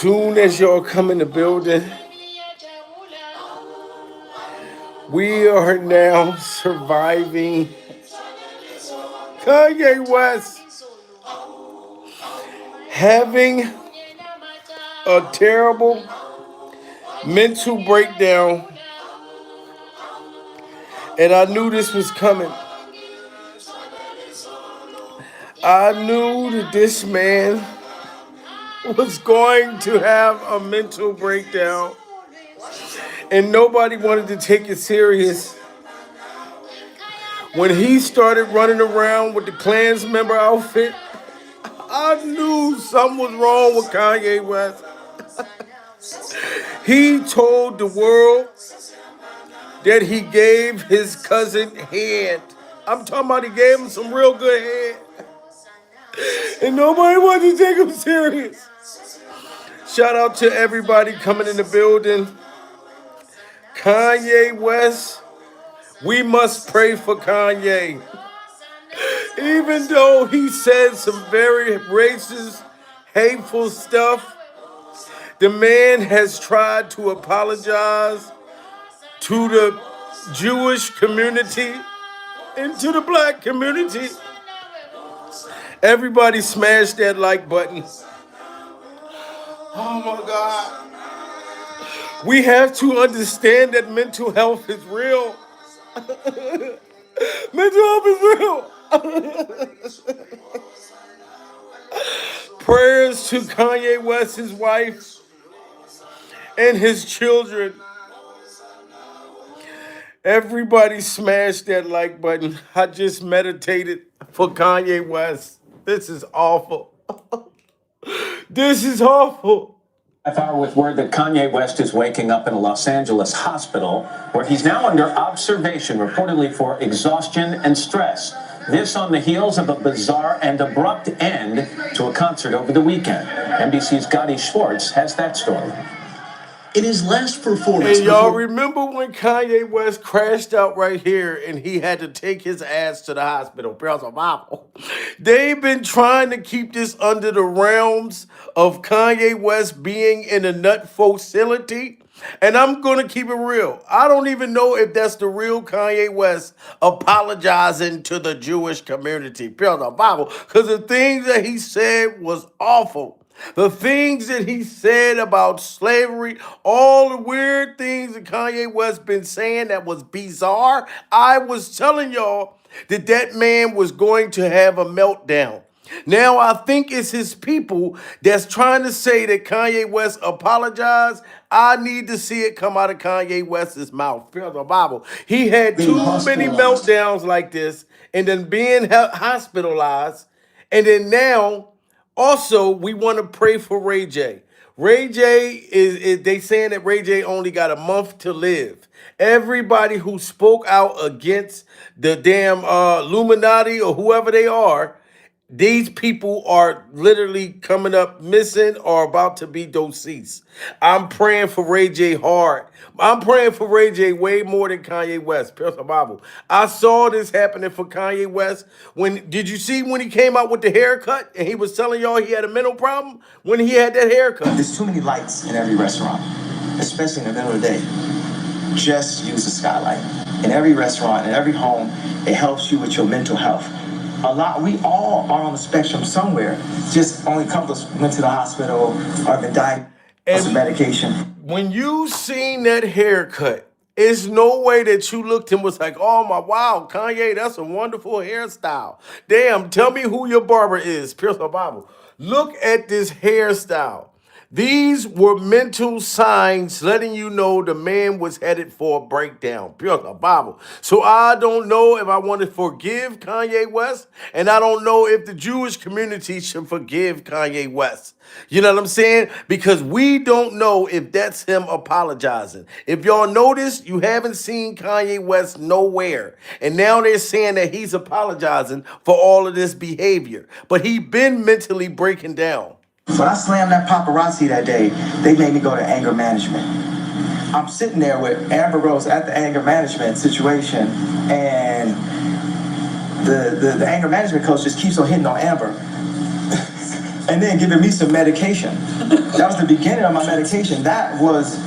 Soon as y'all come in the building, we are now surviving Kanye West having a terrible mental breakdown, and I knew this was coming. I knew that this man was going to have a mental breakdown, and nobody wanted to take it serious. When he started running around with the Klans member outfit, I knew something was wrong with Kanye West. He told the world that he gave his cousin head. I'm talking about he gave him some real good head. And nobody wanted to take him serious. Shout out to everybody coming in the building. Kanye West, we must pray for Kanye. Even though he said some very racist, hateful stuff, the man has tried to apologize to the Jewish community and to the black community. Everybody smash that like button. Oh my God. We have to understand that mental health is real. Mental health is real. Prayers to Kanye West, his wife, and his children. Everybody smash that like button. I just meditated for Kanye West. This is awful. This is awful. Hour with word that Kanye West is waking up in a Los Angeles hospital where he's now under observation, reportedly for exhaustion and stress. This on the heels of a bizarre and abrupt end to a concert over the weekend. NBC's Gotti Schwartz has that story. In his last performance... And y'all remember when Kanye West crashed out right here and he had to take his ass to the hospital? They've been trying to keep this under the realms of Kanye West being in a nut facility. And I'm going to keep it real. I don't even know if that's the real Kanye West apologizing to the Jewish community. Because the things that he said was awful. The things that he said about slavery, all the weird things that Kanye West been saying that was bizarre. I was telling y'all that that man was going to have a meltdown. Now I think it's his people that's trying to say that Kanye West apologized. I need to see it come out of Kanye West's mouth. Fear the Bible. He had too many meltdowns like this, and then being hospitalized, and then now. Also, we want to pray for Ray J. Ray J is they saying that Ray J only got a month to live. Everybody who spoke out against the damn Illuminati or whoever they are, these people are literally coming up missing or about to be deceased. I'm praying for Ray J hard. I'm praying for Ray J way more than Kanye West. Personal Bible. I saw this happening for Kanye West. Did you see when he came out with the haircut and he was telling y'all he had a mental problem when he had that haircut? There's too many lights in every restaurant, especially in the middle of the day. Just use the skylight. In every restaurant, in every home, it helps you with your mental health. We all are on the spectrum somewhere. Just only a couple went to the hospital or been diagnosed with some medication. When you seen that haircut, it's no way that you looked and was like, oh my, wow, Kanye, that's a wonderful hairstyle. Damn, tell me who your barber is. Pierce the Bible. Look at this hairstyle. These were mental signs letting you know the man was headed for a breakdown. Pure Bible. So I don't know if I want to forgive Kanye West, and I don't know if the Jewish community should forgive Kanye West. You know what I'm saying? Because we don't know if that's him apologizing. If y'all notice, you haven't seen Kanye West nowhere. And now they're saying that he's apologizing for all of this behavior. But he been mentally breaking down. When I slammed that paparazzi that day, they made me go to anger management. I'm sitting there with Amber Rose at the anger management situation, and the anger management coach just keeps on hitting on Amber. and then giving me some medication. That was the beginning of my medication. That was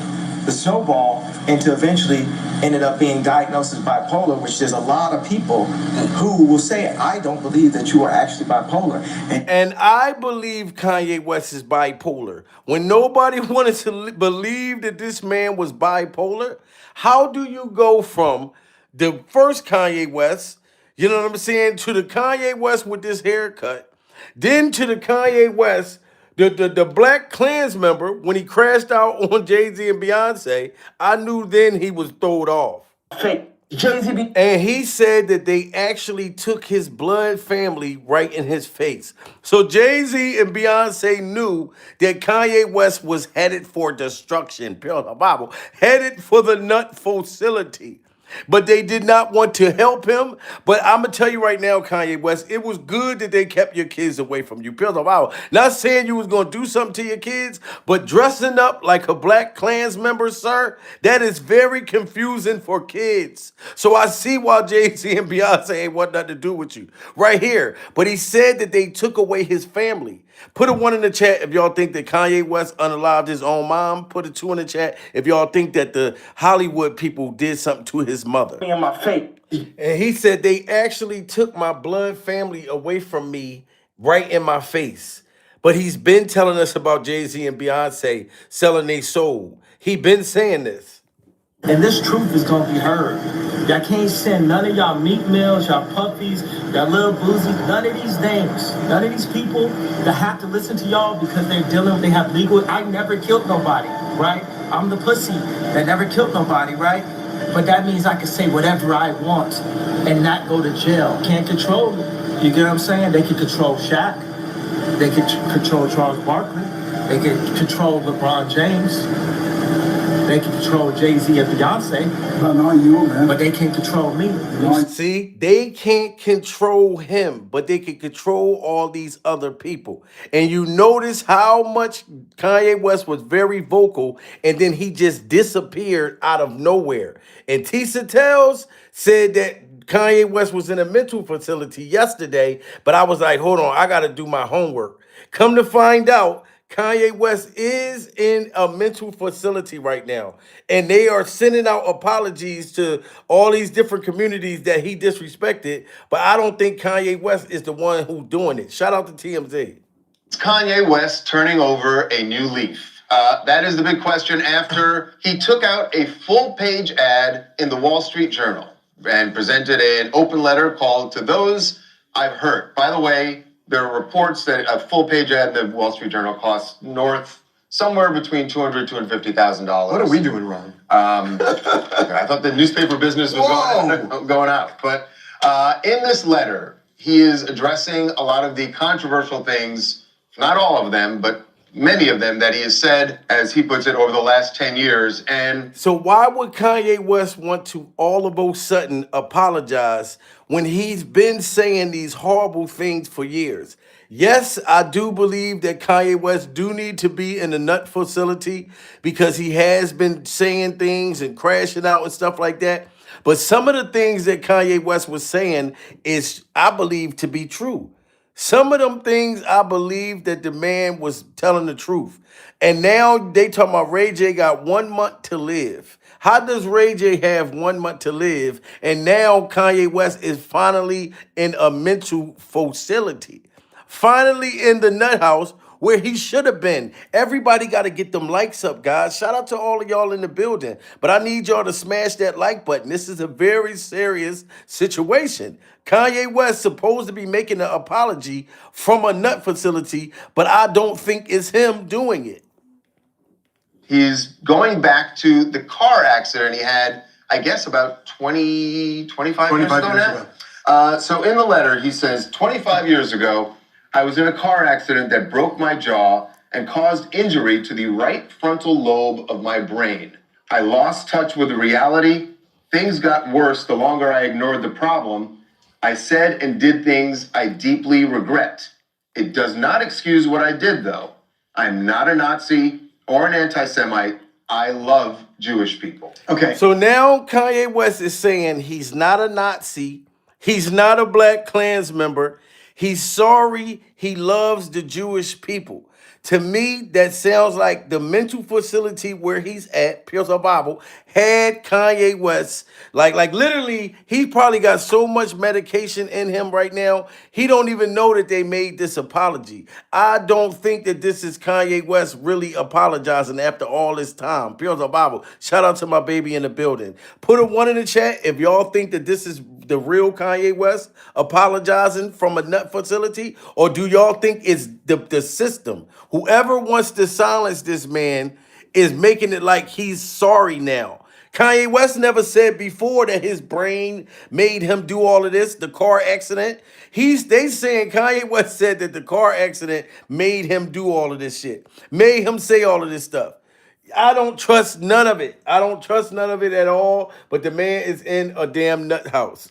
the snowball into eventually ended up being diagnosed as bipolar, which there's a lot of people who will say, I don't believe that you are actually bipolar. And I believe Kanye West is bipolar. When nobody wanted to believe that this man was bipolar, how do you go from the first Kanye West, you know what I'm saying, to the Kanye West with this haircut, then to the Kanye West, the Black Klans member, when he crashed out on Jay-Z and Beyonce, I knew then he was throwed off. Fake. Jay-Z. And he said that they actually took his blood family right in his face. So Jay-Z and Beyonce knew that Kanye West was headed for destruction, pure the Bible, headed for the nut facility. But they did not want to help him. But I'm going to tell you right now, Kanye West, it was good that they kept your kids away from you. Pure the Bible. Not saying you was going to do something to your kids, but dressing up like a Black Klans member, sir, that is very confusing for kids. So I see why Jay-Z and Beyonce ain't want nothing to do with you. Right here. But he said that they took away his family. Put a 1 in the chat if y'all think that Kanye West unalived his own mom. Put a 2 in the chat if y'all think that the Hollywood people did something to his mother. In my face. And he said they actually took my blood family away from me right in my face. But he's been telling us about Jay-Z and Beyonce selling their soul. He been saying this. And this truth is gonna be heard. Y'all can't send none of y'all meat meals, y'all puppies, y'all little boozies, none of these names, none of these people that have to listen to y'all because they have legal. I never killed nobody, right? I'm the pussy that never killed nobody, right? But that means I can say whatever I want and not go to jail. Can't control it. You get what I'm saying? They can control Shaq. They can control Charles Barkley. They can control LeBron James. They can control Jay-Z and Beyonce. But not you, man. But they can't control me. See, they can't control him, but they can control all these other people. And you notice how much Kanye West was very vocal, and then he just disappeared out of nowhere. And Tisa Tells said that Kanye West was in a mental facility yesterday, but I was like, hold on, I got to do my homework. Come to find out, Kanye West is in a mental facility right now, and they are sending out apologies to all these different communities that he disrespected, but I don't think Kanye West is the one who's doing it. Shout out to TMZ. Is Kanye West turning over a new leaf? That is the big question after he took out a full-page ad in the Wall Street Journal and presented an open letter called "To Those I've Hurt." By the way, there are reports that a full-page ad in the Wall Street Journal costs somewhere between $200,000 to $250,000. What are we doing wrong? I thought the newspaper business was going out. But in this letter, he is addressing a lot of the controversial things, not all of them, but many of them that he has said, as he puts it, over the last 10 years. And so why would Kanye West want to all of a sudden apologize when he's been saying these horrible things for years? Yes, I do believe that Kanye West do need to be in a nut facility because he has been saying things and crashing out and stuff like that. But some of the things that Kanye West was saying is, I believe, to be true. Some of them things I believe that the man was telling the truth. And now they talking about Ray J got 1 month to live. How does Ray J have 1 month to live? And now Kanye West is finally in a mental facility. Finally in the nut house where he should have been. Everybody got to get them likes up, guys. Shout out to all of y'all in the building. But I need y'all to smash that like button. This is a very serious situation. Kanye West supposed to be making an apology from a nut facility, but I don't think it's him doing it. he's going back to the car accident he had, I guess, about 25 years ago now. So in the letter, he says, 25 years ago, I was in a car accident that broke my jaw and caused injury to the right frontal lobe of my brain. I lost touch with reality. Things got worse the longer I ignored the problem. I said and did things I deeply regret. It does not excuse what I did, though. I'm not a Nazi or an anti-Semite. I love Jewish people. Okay. So now Kanye West is saying he's not a Nazi. He's not a Black Klans member. He's sorry. He loves the Jewish people. To me, that sounds like the mental facility where he's at, Pure Bible, had Kanye West. Like literally, he probably got so much medication in him right now, he don't even know that they made this apology. I don't think that this is Kanye West really apologizing after all this time. Pure Bible, shout out to my baby in the building. Put a one in the chat if y'all think that this is the real Kanye West apologizing from a nut facility, or do y'all think it's the system? Whoever wants to silence this man is making it like he's sorry now. Kanye West never said before that his brain made him do all of this, the car accident. They saying Kanye West said that the car accident made him do all of this shit, made him say all of this stuff. I don't trust none of it. I don't trust none of it at all. But the man is in a damn nut house.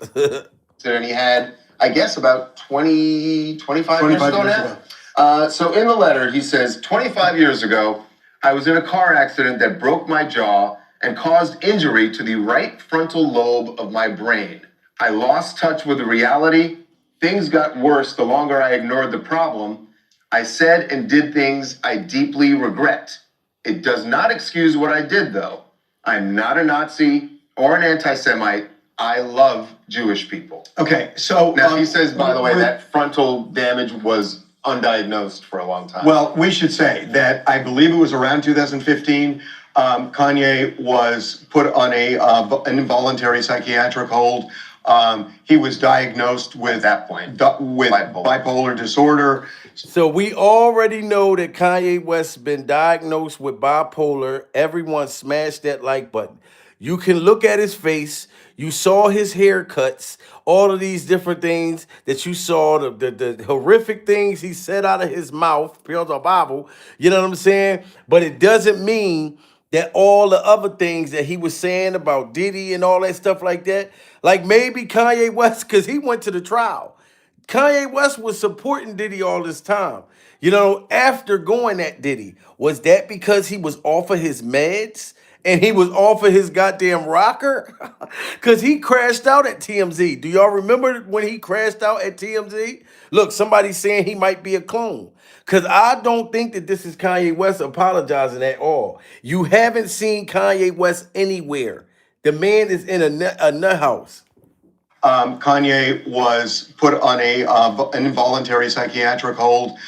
And he had, I guess, about 25 years ago now. So in the letter, he says, 25 years ago, I was in a car accident that broke my jaw and caused injury to the right frontal lobe of my brain. I lost touch with reality. Things got worse the longer I ignored the problem. I said and did things I deeply regret. It does not excuse what I did, though. I'm not a Nazi or an anti-Semite. I love Jewish people. Okay, so now he says, by the way, that frontal damage was undiagnosed for a long time. Well, we should say that I believe it was around 2015. Kanye was put on an involuntary psychiatric hold. He was diagnosed with that point with bipolar disorder. So we already know that Kanye West's been diagnosed with bipolar. Everyone smashed that like button. You can look at his face. You saw his haircuts, all of these different things that you saw, the horrific things he said out of his mouth, Pure Bible, you know what I'm saying? But it doesn't mean that all the other things that he was saying about Diddy and all that stuff like that, like maybe Kanye West, because he went to the trial. Kanye West was supporting Diddy all this time. You know, after going at Diddy, was that because he was off of his meds and he was off of his goddamn rocker? Because he crashed out at TMZ. Do y'all remember when he crashed out at TMZ? Look, somebody's saying he might be a clone. Because I don't think that this is Kanye West apologizing at all. You haven't seen Kanye West anywhere. The man is in a nut house. Kanye was put on an involuntary psychiatric hold.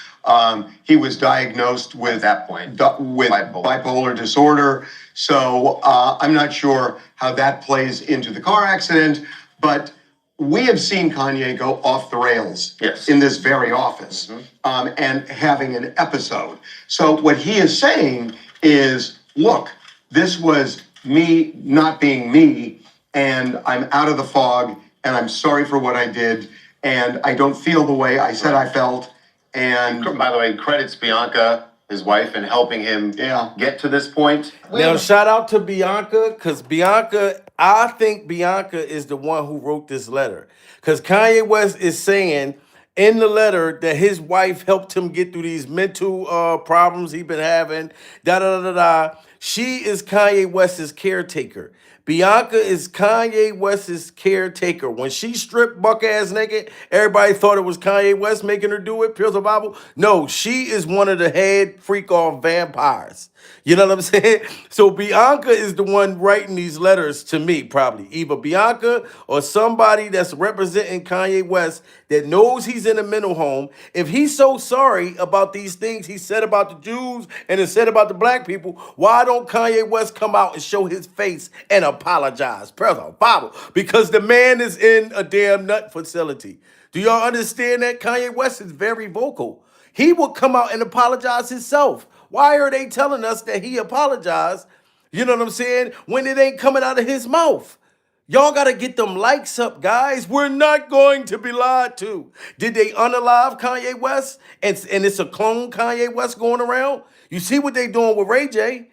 He was diagnosed with that point with bipolar disorder. So I'm not sure how that plays into the car accident, but we have seen Kanye go off the rails in this very office and having an episode. So what he is saying is, look, this was me not being me, and I'm out of the fog, and I'm sorry for what I did, and I don't feel the way I said I felt. And by the way, credits Bianca, his wife, in helping him get to this point. Now, shout out to Bianca, because I think Bianca is the one who wrote this letter. Because Kanye West is saying in the letter that his wife helped him get through these mental problems he's been having, da-da-da-da-da. She is Kanye West's caretaker. Bianca is Kanye West's caretaker. When she stripped buck ass naked, everybody thought it was Kanye West making her do it. Pills of Bible. No, she is one of the head freak off vampires. You know what I'm saying? So Bianca is the one writing these letters to me, probably. Either Bianca or somebody that's representing Kanye West that knows he's in a mental home. If he's so sorry about these things he said about the Jews and has said about the black people, why don't Kanye West come out and show his face and apologize? Bible. Because the man is in a damn nut facility. Do y'all understand that? Kanye West is very vocal. He will come out and apologize himself. Why are they telling us that he apologized, you know what I'm saying, when it ain't coming out of his mouth? Y'all got to get them likes up, guys. We're not going to be lied to. Did they unalive Kanye West? And it's a clone Kanye West going around? You see what they doing with Ray J?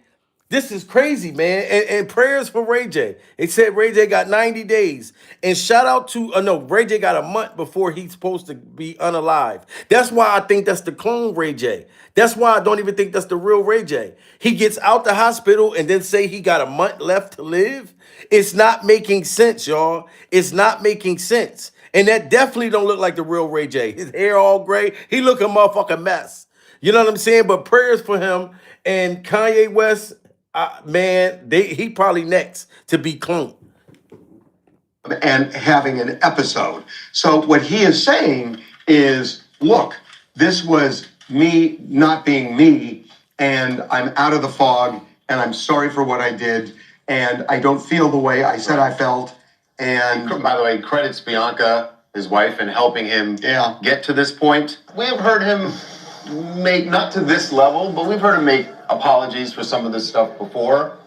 This is crazy, man. And prayers for Ray J. They said Ray J got 90 days. And shout out to, Ray J got a month before he's supposed to be unalive. That's why I think that's the clone Ray J. That's why I don't even think that's the real Ray J. He gets out the hospital and then say he got a month left to live. It's not making sense, y'all. It's not making sense. And that definitely don't look like the real Ray J. His hair all gray. He look a motherfucking mess. You know what I'm saying? But prayers for him and Kanye West, man, he probably next to be cloned. And having an episode. So what he is saying is, look, this was me not being me, and I'm out of the fog, and I'm sorry for what I did, and I don't feel the way I said I felt. And By the way, credits Bianca, his wife, in helping him get to this point. We have heard him make, not to this level, but we've heard him make apologies for some of this stuff before.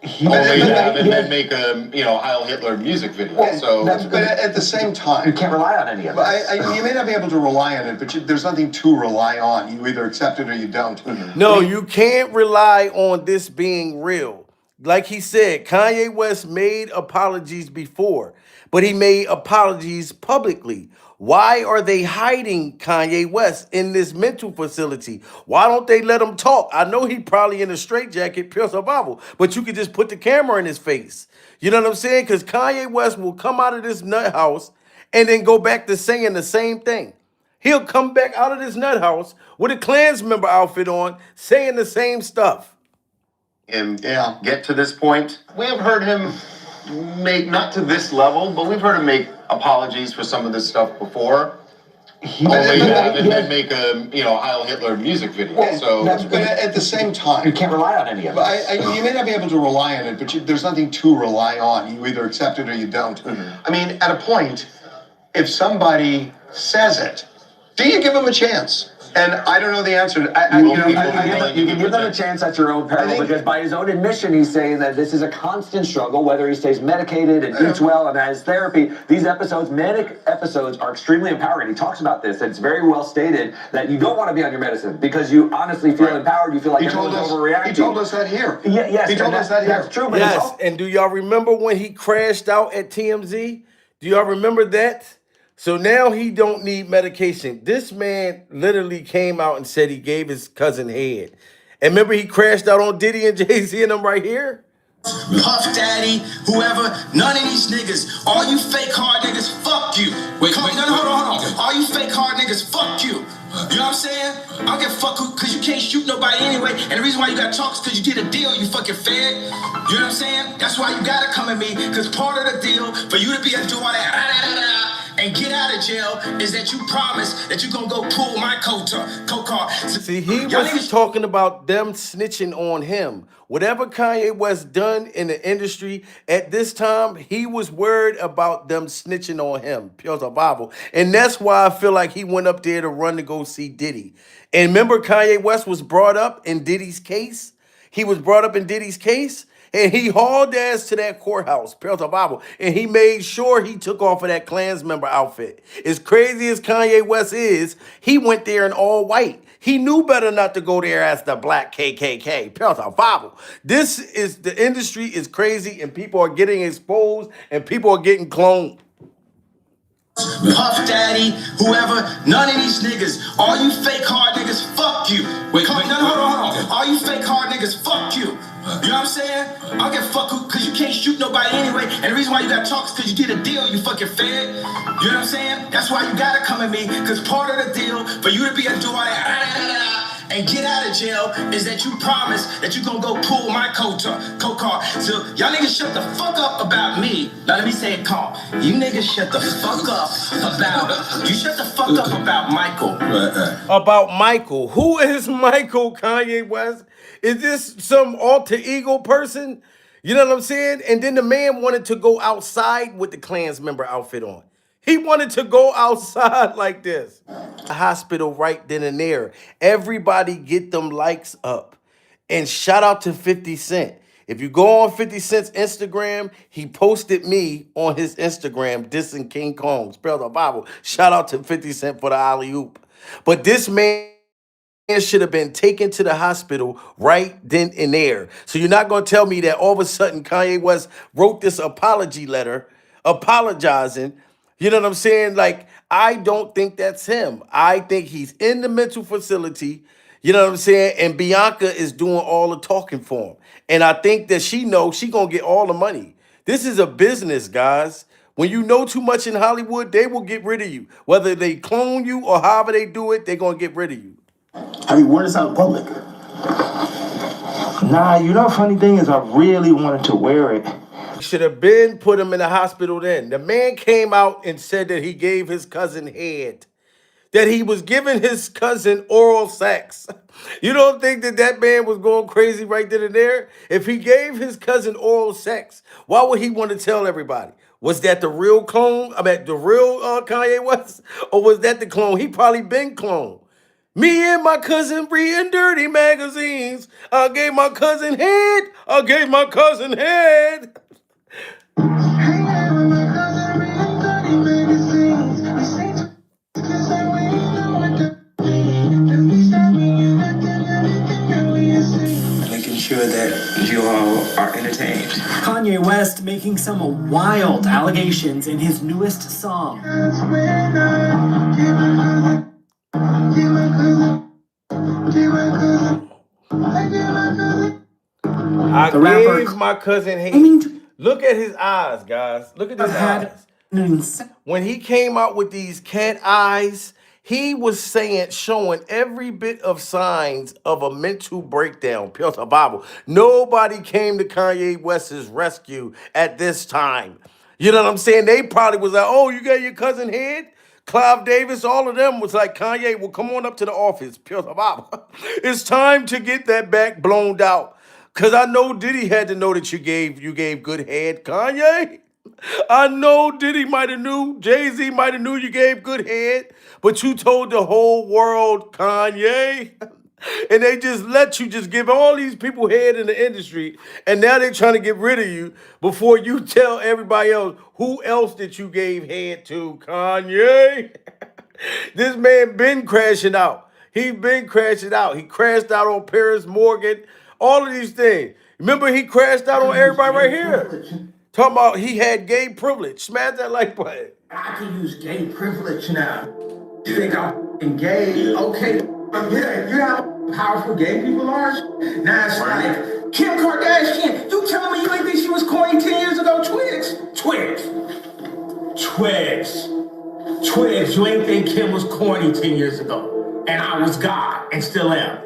Only to have him then make a, Heil Hitler music video. but at the same time, You can't rely on any of it. you may not be able to rely on it, but there's nothing to rely on. You either accept it or you don't. No, you can't rely on this being real. Like he said, Kanye West made apologies before, but he made apologies publicly. Why are they hiding Kanye West in this mental facility? Why don't they let him talk? I know he probably in a straitjacket, pure survival, but you could just put the camera in his face. You know what I'm saying? Because Kanye West will come out of this nut house and then go back to saying the same thing. He'll come back out of this nut house with a Klans member outfit on, saying the same stuff. Him get to this point. We have heard him make, not to this level, but we've heard him make apologies for some of this stuff before. Only to have him then make a, Heil Hitler music video. But at the same time, You can't rely on any of it. you may not be able to rely on it, but there's nothing to rely on. You either accept it or you don't. I mean, at a point, if somebody says it, do you give them a chance? And I don't know the answer. You can give them a chance at your own peril, because by his own admission, he's saying that this is a constant struggle, whether he stays medicated and eats well and has therapy. These episodes, manic episodes, are extremely empowering. He talks about this. It's very well stated that you don't want to be on your medicine because you honestly feel empowered. You feel like everyone's overreacting. He told us that here. Yes, he told us that here. That's true. But Yes, and do y'all remember when he crashed out at TMZ? Do y'all remember that? So now he don't need medication. This man literally came out and said he gave his cousin head. And remember he crashed out on Diddy and Jay-Z and them right here? Puff Daddy, whoever, none of these niggas, all you fake hard niggas, fuck you. Hold on. All you fake hard niggas, fuck you. You know what I'm saying? I don't give a fuck cause you can't shoot nobody anyway. And the reason why you got talks cause you did a deal, you fucking fed. You know what I'm saying? That's why you gotta come at me, cause part of the deal for you to be able to do all that and get out of jail is that you promise that you're gonna go pull my coat card. See, he was talking about them snitching on him. Whatever Kanye West done in the industry at this time, he was worried about them snitching on him. Pure survival. And that's why I feel like he went up there to run to go see Diddy. And remember Kanye West was brought up in Diddy's case? He was brought up in Diddy's case. And he hauled ass to that courthouse, pure survival, and he made sure he took off of that Klans member outfit. As crazy as Kanye West is, he went there in all white. He knew better not to go there as the black KKK, pure survival. The industry is crazy, and people are getting exposed, and people are getting cloned. Puff Daddy, whoever, none of these niggas, all you fake hard niggas, fuck you. Hold on. All you fake hard niggas, fuck you. You know what I'm saying? I don't give a fuck cause you can't shoot nobody anyway. And the reason why you got talks cause you did a deal, you fucking fed. You know what I'm saying? That's why you gotta come at me, cause part of the deal for you to be able to do all that and get out of jail is that you promise that you're gonna go pull my coat card. So y'all niggas shut the fuck up about me. Now let me say it calm. You niggas shut the fuck up about Michael. About Michael. Who is Michael, Kanye West? Is this some alter ego person? You know what I'm saying? And then the man wanted to go outside with the Klans member outfit on. He wanted to go outside like this. The hospital right then and there. Everybody get them likes up. And shout out to 50 Cent. If you go on 50 Cent's Instagram, he posted me on his Instagram dissing King Kong. Spell the Bible. Shout out to 50 Cent for the alley-oop. But this man should have been taken to the hospital right then and there. So you're not going to tell me that all of a sudden Kanye West wrote this apology letter apologizing. You know what I'm saying? Like, I don't think that's him. I think he's in the mental facility. You know what I'm saying? And Bianca is doing all the talking for him. And I think that she knows she going to get all the money. This is a business, guys. When you know too much in Hollywood, they will get rid of you. Whether they clone you or however they do it, they're going to get rid of you. Have you worn this out in public? Nah, you know, funny thing is I really wanted to wear it. Should have been put him in the hospital then. The man came out and said that he gave his cousin head, that he was giving his cousin oral sex. You don't think that that man was going crazy right then and there? If he gave his cousin oral sex, why would he want to tell everybody? Was that the real clone? I mean, the real Kanye West? Or was that the clone? He probably been cloned. Me and my cousin reading dirty magazines. I gave my cousin head. I gave my cousin head. Making sure that you all are entertained. Kanye West making some wild allegations in his newest song. I The rapper gave my cousin hate. Look at his eyes, guys. Look at his eyes. When he came out with these cat eyes, he was showing every bit of signs of a mental breakdown. Pure Bible. Nobody came to Kanye West's rescue at this time. You know what I'm saying? They probably was like, oh, you got your cousin head? Clive Davis, all of them was like, Kanye, well, come on up to the office. Pure Bible. It's time to get that back blown out. Cause I know Diddy had to know that you gave good head, Kanye. I know Diddy might have knew, jayz might have knew you gave good head, but you told the whole world, Kanye. And they just let you just give all these people head in the industry, and now they're trying to get rid of you before you tell everybody else who else that you gave head to, Kanye. This man been crashing out. He been crashing out. He crashed out on Paris Morgan. All of these things. Remember, he crashed out on everybody right here. Talking about he had gay privilege. Smash that like button. I can use gay privilege now. You think I'm f***ing gay? Okay. Yeah, you know how powerful gay people are? Now it's like, Kim Kardashian, you telling me you ain't think she was corny 10 years ago? Twigs, you ain't think Kim was corny 10 years ago. And I was God and still am.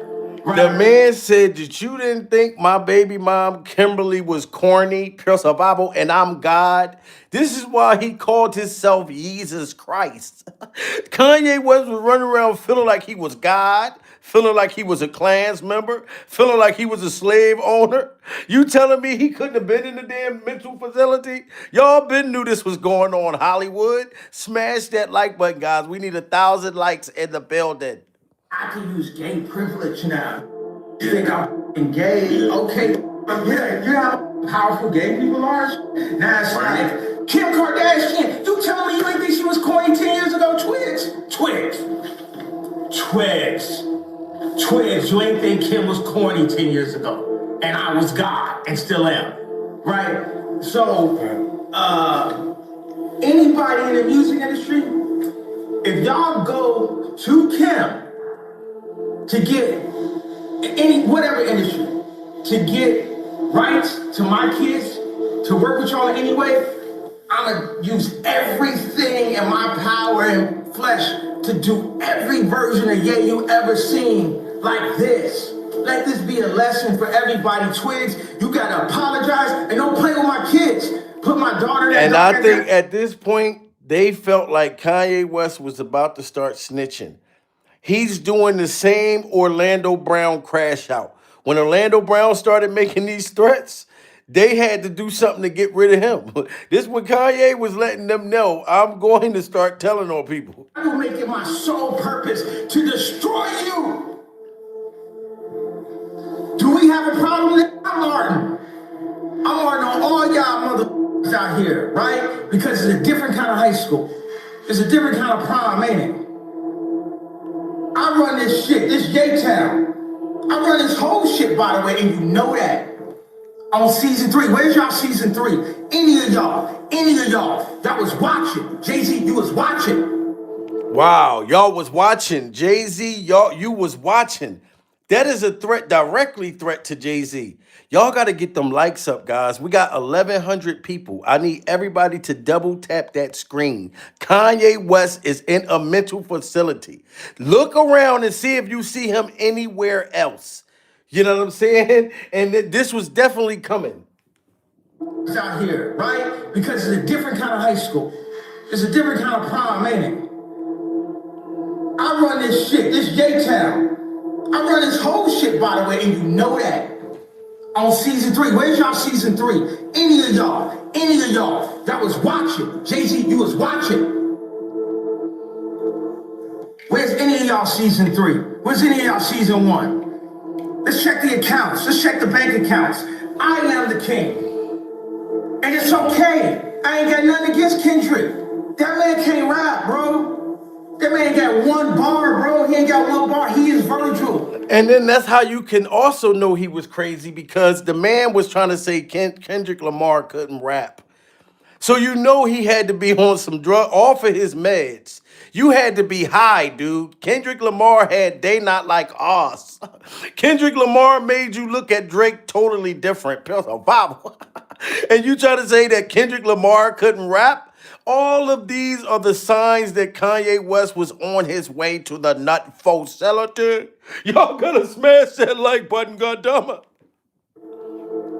Right. The man said that you didn't think my baby mom, Kimberly, was corny, pure survival, and I'm God. This is why he called himself Jesus Christ. Kanye West was running around feeling like he was God, feeling like he was a Klans member, feeling like he was a slave owner. You telling me he couldn't have been in the damn mental facility? Y'all been knew this was going on, Hollywood. Smash that like button, guys. We need 1,000 likes in the building. I can use gay privilege now. You think I'm f***ing gay? Okay. Yeah, you know how powerful gay people are? Now it's like, Kim Kardashian, you telling me you ain't think she was corny 10 years ago? Twigs, you ain't think Kim was corny 10 years ago. And I was God and still am. Right? So, anybody in the music industry, if y'all go to Kim, to get whatever industry, to get rights to my kids, to work with y'all in any way, I'm gonna use everything in my power and flesh to do every version of Ye you ever seen like this. Let this be a lesson for everybody. Twigs, you gotta apologize and don't play with my kids. Put my daughter in. And I think at this point, they felt like Kanye West was about to start snitching. He's doing the same Orlando Brown crash out. When Orlando Brown started making these threats, they had to do something to get rid of him. This when Kanye was letting them know, I'm going to start telling on people. I'm make it my sole purpose to destroy you. Do we have a problem with that? I'm Martin on all y'all motherfuckers out here, right? Because it's a different kind of high school. It's a different kind of prom, ain't it? I run this shit, this J-Town. I run this whole shit, by the way, and you know that. On season 3, where's y'all season 3? Any of y'all was watching. jayz, you was watching. Wow, y'all was watching. jayz, you was watching. That is a threat, directly threat to Jay-Z. Y'all got to get them likes up, guys. We got 1,100 people. I need everybody to double tap that screen. Kanye West is in a mental facility. Look around and see if you see him anywhere else. You know what I'm saying? And this was definitely coming. Out here, right? Because it's a different kind of high school. It's a different kind of prom, ain't it? I run this shit, this J-Town. I run this whole shit, by the way, and you know that. On season 3, where's y'all season 3? Any of y'all that was watching. Jay-Z, you was watching. Where's any of y'all season 3? Where's any of y'all season 1? Let's check the accounts. Let's check the bank accounts. I am the king. And it's okay. I ain't got nothing against Kendrick. That man can't rap, bro. That man got one bar, bro. He ain't got one bar. He is Virgil. And then that's how you can also know he was crazy, because the man was trying to say Kendrick Lamar couldn't rap. So you know he had to be on some drug, off of his meds. You had to be high, dude. Kendrick Lamar had They Not Like Us. Kendrick Lamar made you look at Drake totally different. And you try to say that Kendrick Lamar couldn't rap? All of these are the signs that Kanye West was on his way to the nut facility. Y'all gotta smash that like button, goddammit.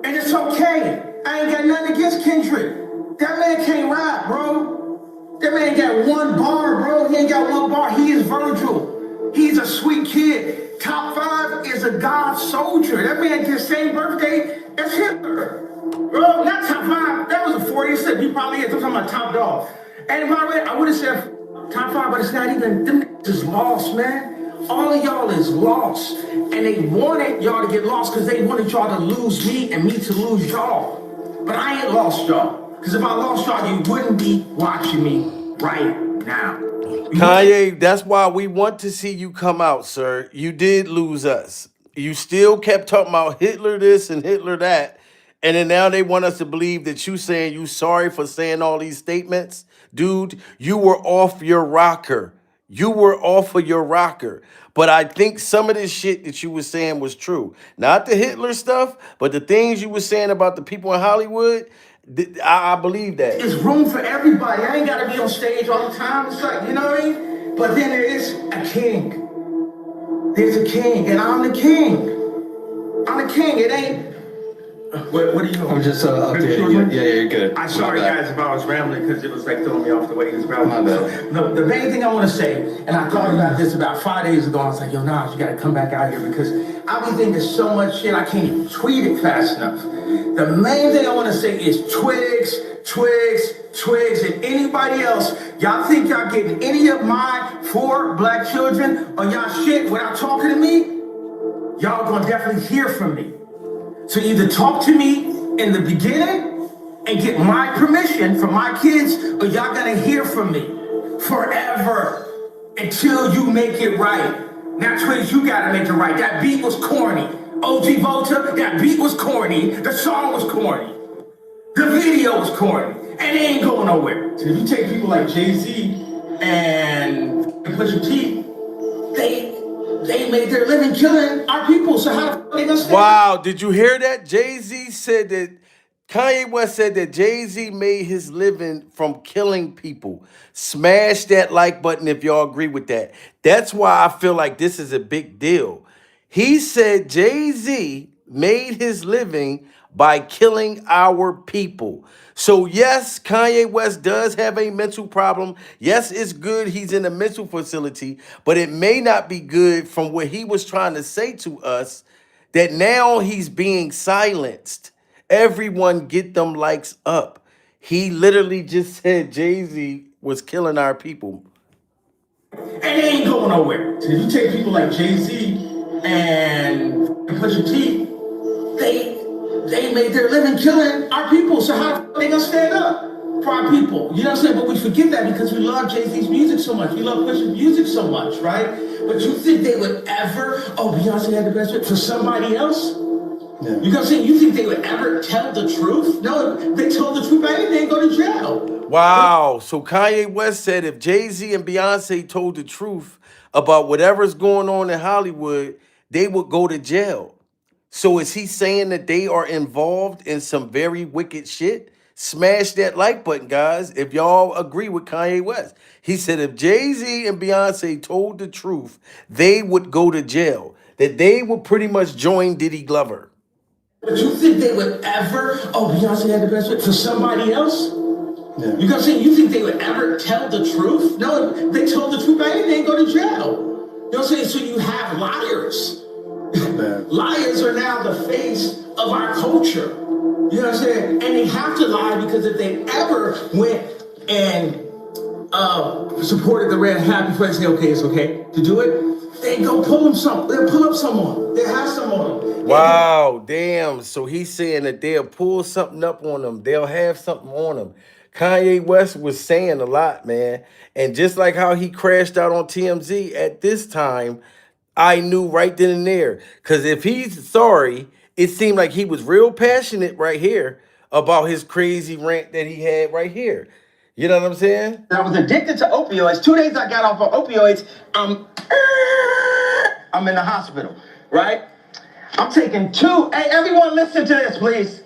And it's okay. I ain't got nothing against Kendrick. That man can't rap, bro. That man got one bar, bro. He ain't got one bar. He is Virgil. He's a sweet kid. Top 5 is a God soldier. That man gets the same birthday as Hitler. Bro, not top 5. That was a 40. Said you probably is. I'm talking about top dog. And by the way, I would have said top 5, but it's not even. Them niggas is lost, man. All of y'all is lost. And they wanted y'all to get lost because they wanted y'all to lose me and me to lose y'all. But I ain't lost y'all. Because if I lost y'all, you wouldn't be watching me right now. Kanye, that's why we want to see you come out, sir. You did lose us. You still kept talking about Hitler this and Hitler that. And then now they want us to believe that you saying you sorry for saying all these statements. Dude, you were off your rocker. You were off of your rocker. But I think some of this shit that you were saying was true. Not the Hitler stuff, but the things you were saying about the people in Hollywood, I believe that. There's room for everybody. I ain't got to be on stage all the time. It's like, you know what I mean? But then there is a king. There's a king, and I'm the king. I'm the king. It ain't. What are you doing? I'm just updating you. Yeah, you're good. I'm sorry, guys, if I was rambling because it was like throwing me off the way he was rambling. So, the main thing I want to say, and I thought about this about 5 days ago. I was like, yo, Nas, you got to come back out here because I be thinking so much shit I can't even tweet it fast enough. The main thing I want to say is Twigs, and anybody else. Y'all think y'all getting any of my 4 black children on y'all shit without talking to me? Y'all gonna definitely hear from me. So either talk to me in the beginning and get my permission from my kids, or y'all gonna hear from me forever until you make it right. Now, Twigs, you gotta make it right. That beat was corny. OG Volta, that beat was corny. The song was corny. The video was corny. And it ain't going nowhere. So if you take people like Jay-Z and Pusha T, they made their living killing our people. So how the fuck they gonna stay? Wow, did you hear that? Jay-Z said that, Kanye West said that Jay-Z made his living from killing people. Smash that like button if y'all agree with that. That's why I feel like this is a big deal. He said Jay-Z made his living by killing our people. So yes, Kanye West does have a mental problem. Yes, it's good he's in a mental facility, but it may not be good from what he was trying to say to us, that now he's being silenced. Everyone get them likes up. He literally just said Jay-Z was killing our people. And they ain't going nowhere. So if you take people like Jay-Z and Pusha T, they made their living killing our people. So how the fuck they gonna stand up for our people? You know what I'm saying? But we forget that because we love Jay-Z's music so much. We love Pusha's music so much, right? But you think they would ever, Beyonce had the best fit for somebody else? Yeah. You know what I'm saying? You think they would ever tell the truth? No, they told the truth about anything, go to jail. Wow. So Kanye West said if Jay-Z and Beyonce told the truth about whatever's going on in Hollywood, they would go to jail. So is he saying that they are involved in some very wicked shit? Smash that like button, guys, if y'all agree with Kanye West. He said if Jay-Z and Beyonce told the truth, they would go to jail. That they would pretty much join Diddy Glover. But you think they would ever, oh, Beyonce had the best fit for somebody else? Yeah. You know what I'm saying? You think they would ever tell the truth? No, they told the truth, but they didn't go to jail. You know what I'm saying? So you have liars. Liars are now the face of our culture. You know what I'm saying? And they have to lie because if they ever went and supported the red hat before they say, okay, it's okay to do it, they go pull them some. They'll pull up someone. They have someone. Wow, damn. So he's saying that they'll pull something up on them. They'll have something on them. Kanye West was saying a lot, man. And just like how he crashed out on TMZ at this time, I knew right then and there. Because if he's sorry, it seemed like he was real passionate right here about his crazy rant that he had right here. You know what I'm saying? I was addicted to opioids. 2 days I got off of opioids. I'm in the hospital, right? I'm taking hey, everyone listen to this, please.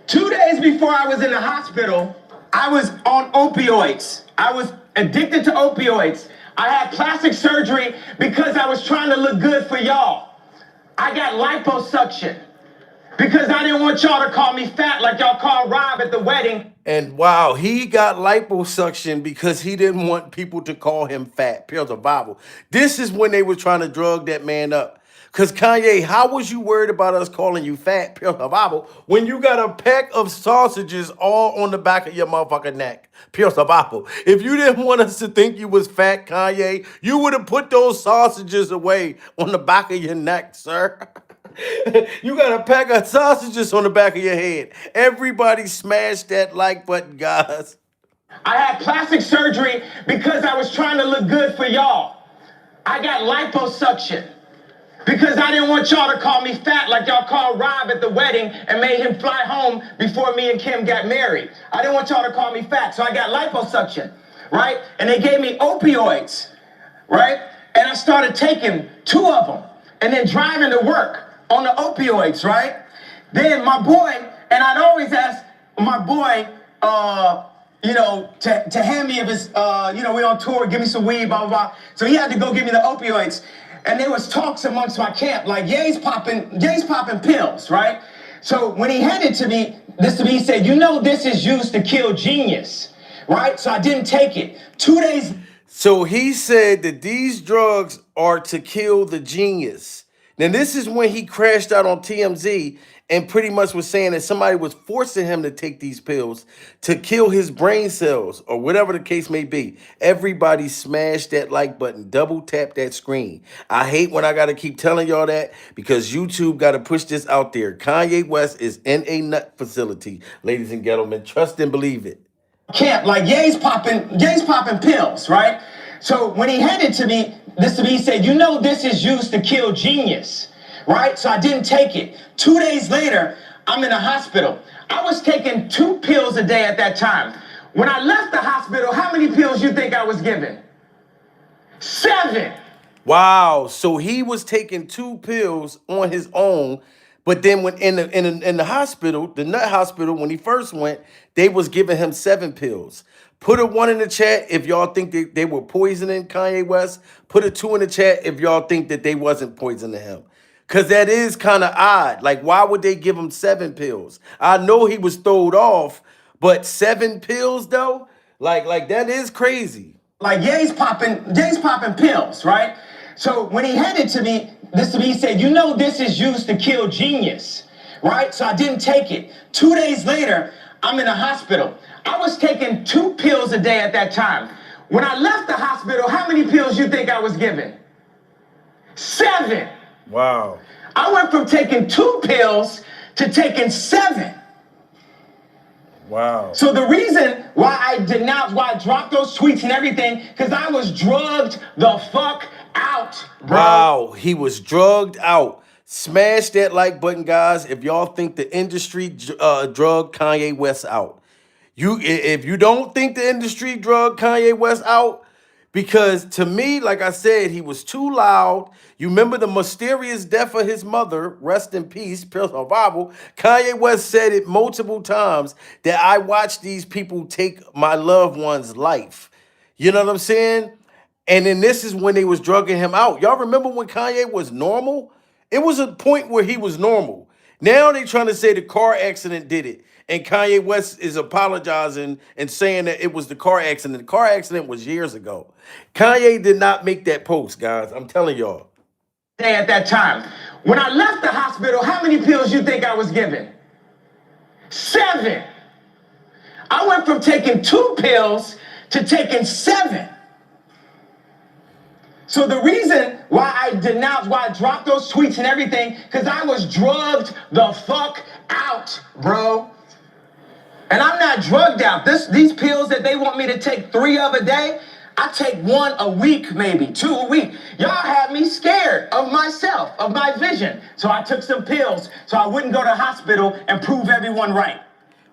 2 days before I was in the hospital, I was on opioids. I was addicted to opioids. I had plastic surgery because I was trying to look good for y'all. I got liposuction because I didn't want y'all to call me fat like y'all called Rob at the wedding. And wow, he got liposuction because he didn't want people to call him fat. Pure survival. This is when they were trying to drug that man up. Because Kanye, how was you worried about us calling you fat, pure survival, when you got a pack of sausages all on the back of your motherfucking neck? Pure survival. If you didn't want us to think you was fat, Kanye, you would have put those sausages away on the back of your neck, sir. You got a pack of sausages on the back of your head. Everybody smash that like button, guys. I had plastic surgery because I was trying to look good for y'all. I got liposuction because I didn't want y'all to call me fat like y'all called Rob at the wedding and made him fly home before me and Kim got married. I didn't want y'all to call me fat, so I got liposuction, right? And they gave me opioids, right? And I started taking 2 of them and then driving to work on the opioids, right? Then my boy, and I'd always ask my boy, to hand me of his, we on tour, give me some weed, blah, blah, blah. So he had to go give me the opioids. And there was talks amongst my camp, like jayz popping pills, right? So when he handed this to me, he said, this is used to kill genius, right? So I didn't take it. 2 days. So he said that these drugs are to kill the genius. Now, this is when he crashed out on TMZ and pretty much was saying that somebody was forcing him to take these pills to kill his brain cells or whatever the case may be. Everybody smash that like button, double tap that screen. I hate when I got to keep telling y'all that because YouTube got to push this out there. Kanye West is in a nut facility, ladies and gentlemen. Trust and believe it. Camp, like jayz popping pills, right? So when he handed this to me, he said, this is used to kill genius, right? So I didn't take it. 2 days later, I'm in the hospital. I was taking 2 pills a day at that time. When I left the hospital, how many pills you think I was given? 7. Wow. So he was taking 2 pills on his own. But then when in the hospital, the nut hospital, when he first went, they was giving him 7 pills. Put a 1 in the chat if y'all think that they were poisoning Kanye West. Put a 2 in the chat if y'all think that they wasn't poisoning him. Because that is kind of odd. Like, why would they give him 7 pills? I know he was throwed off, but 7 pills, though? Like that is crazy. Like jayz popping pills, right? So when he handed this to me, he said, this is used to kill genius, right? So I didn't take it. 2 days later, I'm in the hospital. I was taking 2 pills a day at that time. When I left the hospital, how many pills you think I was given? 7. Wow. I went from taking 2 pills to taking 7. Wow. So the reason why I dropped those tweets and everything, because I was drugged the fuck out, bro. Wow, he was drugged out. Smash that like button, guys, if y'all think the industry drugged Kanye West out. If you don't think the industry drugged Kanye West out, Because to me, like I said, he was too loud. You remember the mysterious death of his mother, rest in peace, pure survival. Kanye West said it multiple times that I watched these people take my loved one's life. You know what I'm saying? And then this is when they was drugging him out. Y'all remember when Kanye was normal? It was a point where he was normal. Now they trying to say the car accident did it. And Kanye West is apologizing and saying that it was the car accident. The car accident was years ago. Kanye did not make that post, guys. I'm telling y'all. At that time, when I left the hospital, how many pills you think I was given? 7. I went from taking 2 pills to taking 7. So the reason why I denounced, why I dropped those tweets and everything, because I was drugged the fuck out, bro. And I'm not drugged out. These pills that they want me to take 3 of a day, I take 1 a week, maybe 2 a week. Y'all had me scared of myself, of my vision. So I took some pills so I wouldn't go to hospital and prove everyone right.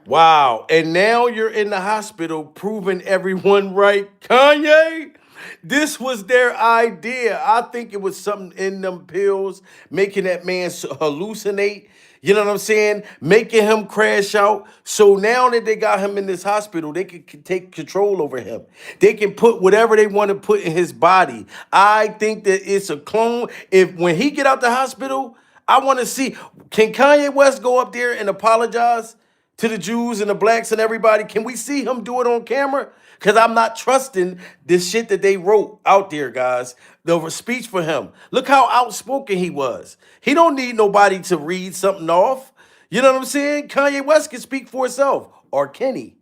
Wow. And now you're in the hospital proving everyone right. Kanye, this was their idea. I think it was something in them pills making that man hallucinate. You know what I'm saying? Making him crash out. So now that they got him in this hospital, they can take control over him. They can put whatever they want to put in his body. I think that it's a clone. If when he get out the hospital, I want to see, can Kanye West go up there and apologize to the Jews and the blacks and everybody? Can we see him do it on camera? Because I'm not trusting this shit that they wrote out there, guys. The speech for him. Look how outspoken he was. He don't need nobody to read something off. You know what I'm saying? Kanye West can speak for himself. Or Kenny.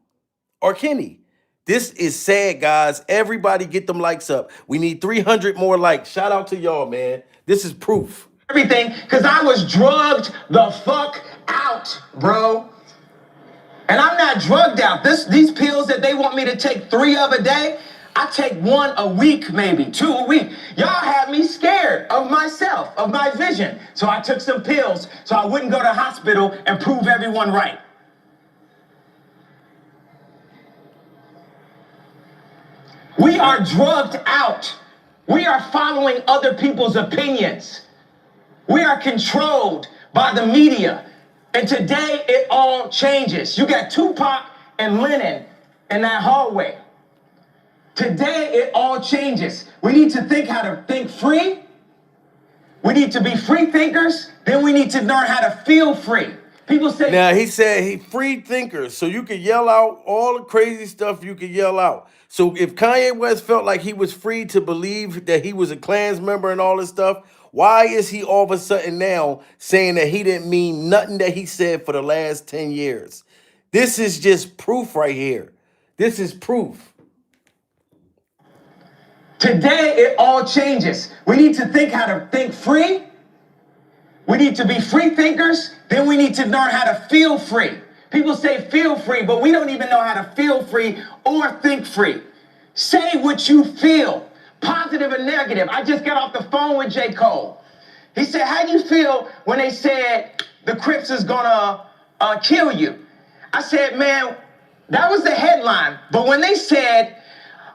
Or Kenny. This is sad, guys. Everybody get them likes up. We need 300 more likes. Shout out to y'all, man. This is proof. Everything, because I was drugged the fuck out, bro. And I'm not drugged out. These pills that they want me to take 3 of a day, I take 1 a week, maybe 2 a week. Y'all had me scared of myself, of my vision. So I took some pills so I wouldn't go to hospital and prove everyone right. We are drugged out. We are following other people's opinions. We are controlled by the media. And today, it all changes. You got Tupac and Lennon in that hallway. Today, it all changes. We need to think how to think free. We need to be free thinkers. Then we need to learn how to feel free. People say... Now, he said he free thinkers. So you can yell out all the crazy stuff you can yell out. So if Kanye West felt like he was free to believe that he was a Klans member and all this stuff, why is he all of a sudden now saying that he didn't mean nothing that he said for the last 10 years? This is just proof right here. This is proof. Today, it all changes. We need to think how to think free. We need to be free thinkers. Then we need to learn how to feel free. People say feel free, but we don't even know how to feel free or think free. Say what you feel. Positive and negative. I just got off the phone with J. Cole. He said, how do you feel when they said the Crips is gonna kill you? I said, man, that was the headline. But when they said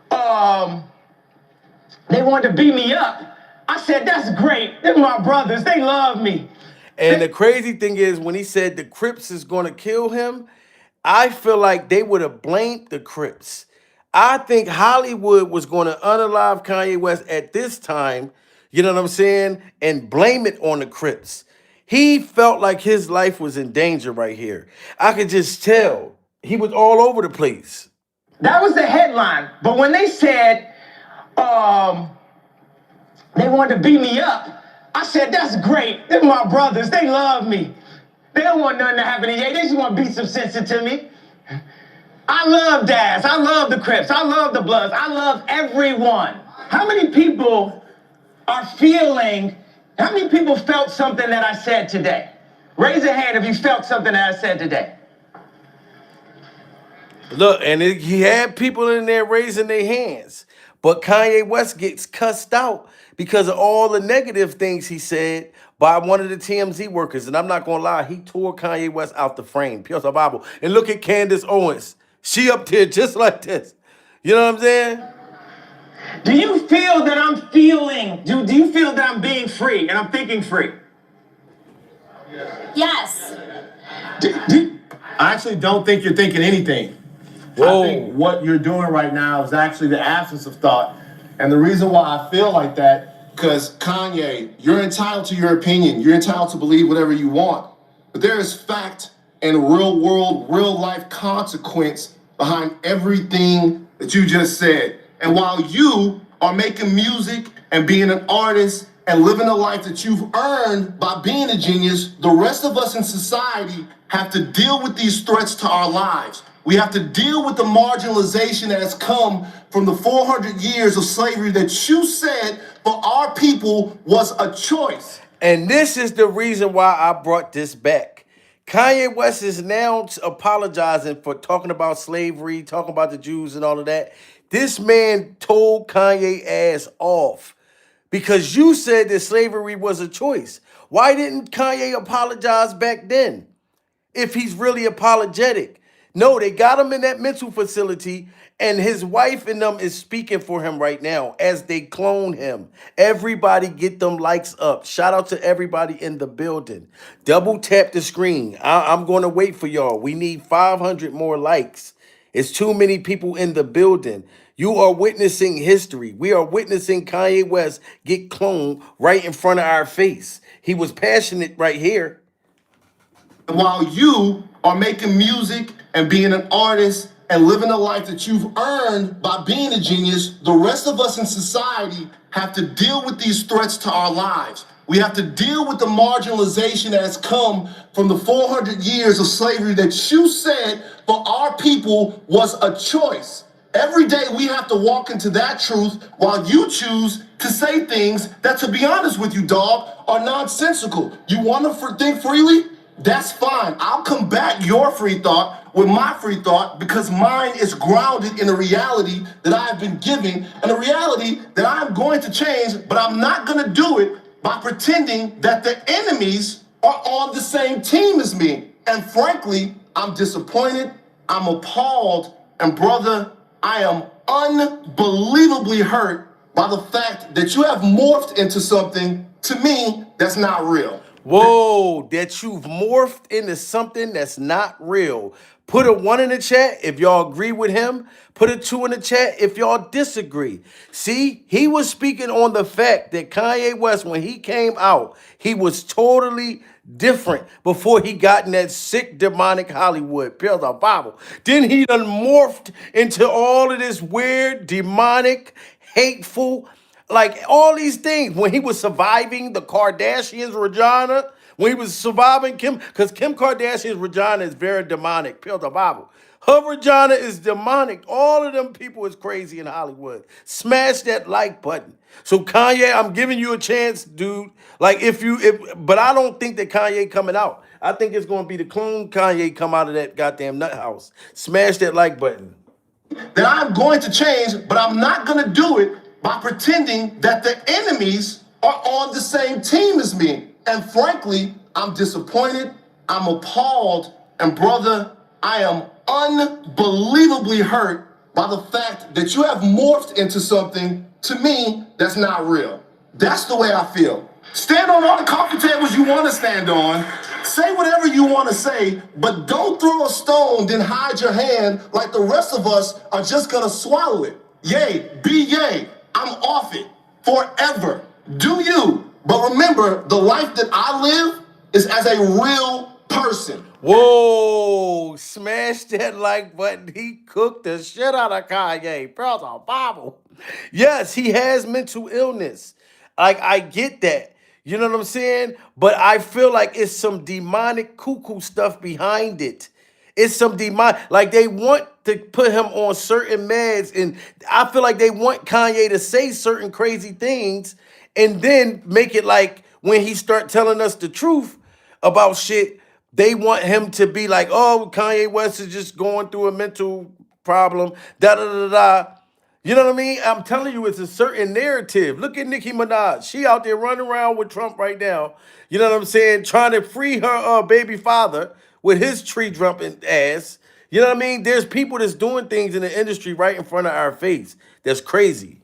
they wanted to beat me up, I said, that's great. They're my brothers. They love me. And the crazy thing is, when he said the Crips is gonna kill him, I feel like they would have blamed the Crips. I think Hollywood was going to unalive Kanye West at this time, you know what I'm saying, and blame it on the Crips. He felt like his life was in danger right here. I could just tell. He was all over the place. That was the headline. But when they said they wanted to beat me up, I said, that's great. They're my brothers. They love me. They don't want nothing to happen to Ye. They just want to beat some sense into me. I love Daz. I love the Crips. I love the Bloods. I love everyone. How many people are feeling, how many people felt something that I said today? Raise a hand if you felt something that I said today. Look, and he had people in there raising their hands. But Kanye West gets cussed out because of all the negative things he said by one of the TMZ workers. And I'm not going to lie, he tore Kanye West out the frame. Pure survival. And look at Candace Owens. She up there just like this. You know what I'm saying? Do you feel that I'm feeling, do you feel that I'm being free and I'm thinking free? Yes. I actually don't think you're thinking anything. Whoa. I think what you're doing right now is actually the absence of thought. And the reason why I feel like that, because Kanye, you're entitled to your opinion. You're entitled to believe whatever you want. But there is fact and real world, real life consequence behind everything that you just said. And while you are making music and being an artist and living a life that you've earned by being a genius, the rest of us in society have to deal with these threats to our lives. We have to deal with the marginalization that has come from the 400 years of slavery that you said for our people was a choice. And this is the reason why I brought this back. Kanye West is now apologizing for talking about slavery, talking about the Jews and all of that. This man told Kanye ass off because you said that slavery was a choice. Why didn't Kanye apologize back then if he's really apologetic? No, they got him in that mental facility, and his wife and them is speaking for him right now as they clone him. Everybody get them likes up. Shout out to everybody in the building. Double tap the screen. I'm going to wait for y'all. We need 500 more likes. It's too many people in the building. You are witnessing history. We are witnessing Kanye West get cloned right in front of our face. He was passionate right here. And while you are making music and being an artist and living a life that you've earned by being a genius, the rest of us in society have to deal with these threats to our lives. We have to deal with the marginalization that has come from the 400 years of slavery that you said for our people was a choice. Every day we have to walk into that truth while you choose to say things that, to be honest with you, dog, are nonsensical. You want to think freely? That's fine. I'll combat your free thought with my free thought because mine is grounded in a reality that I have been given and a reality that I'm going to change, but I'm not going to do it by pretending that the enemies are on the same team as me. And frankly, I'm disappointed, I'm appalled, and brother, I am unbelievably hurt by the fact that you have morphed into something, to me, that's not real. Whoa, that you've morphed into something that's not real. Put a 1 in the chat if y'all agree with him. Put a 2 in the chat if y'all disagree. See, he was speaking on the fact that Kanye West, when he came out, he was totally different before he got in that sick demonic Hollywood. Pills of Bible. Then he done morphed into all of this weird, demonic, hateful, like all these things. When he was surviving the Kardashians' Regina, when he was surviving Kim, because Kim Kardashian's Regina is very demonic. Peel the Bible. Her Regina is demonic. All of them people is crazy in Hollywood. Smash that like button. So Kanye, I'm giving you a chance, dude. Like but I don't think that Kanye coming out. I think it's going to be the clone Kanye come out of that goddamn nut house. Smash that like button. That I'm going to change, but I'm not going to do it by pretending that the enemies are on the same team as me. And frankly, I'm disappointed, I'm appalled, and brother, I am unbelievably hurt by the fact that you have morphed into something, to me, that's not real. That's the way I feel. Stand on all the coffee tables you want to stand on, say whatever you want to say, but don't throw a stone, then hide your hand like the rest of us are just going to swallow it. Yay, be yay. I'm off it forever. Do you? But remember, the life that I live is as a real person. Whoa, smash that like button. He cooked the shit out of Kanye. Bro, a Bible. Yes, he has mental illness. Like, I get that. You know what I'm saying? But I feel like it's some demonic cuckoo stuff behind it. It's some demonic, like they want to put him on certain meds, and I feel like they want Kanye to say certain crazy things and then make it like when he start telling us the truth about shit, they want him to be like, oh, Kanye West is just going through a mental problem, da-da-da-da. You know what I mean? I'm telling you, it's a certain narrative. Look at Nicki Minaj. She out there running around with Trump right now. You know what I'm saying? Trying to free her baby father with his tree jumping ass. You know what I mean? There's people that's doing things in the industry right in front of our face. That's crazy.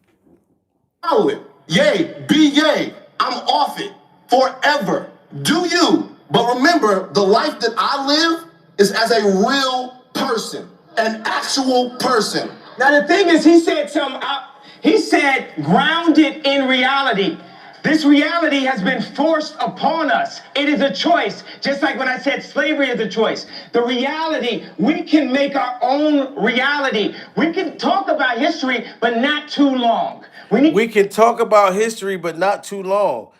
Follow it. Yay, be yay. I'm off it forever. Do you? But remember, the life that I live is as a real person, an actual person. Now the thing is, he said he said grounded in reality. This reality has been forced upon us. It is a choice, just like when I said slavery is a choice. The reality, we can make our own reality. We can talk about history, but not too long. We can talk about history, but not too long.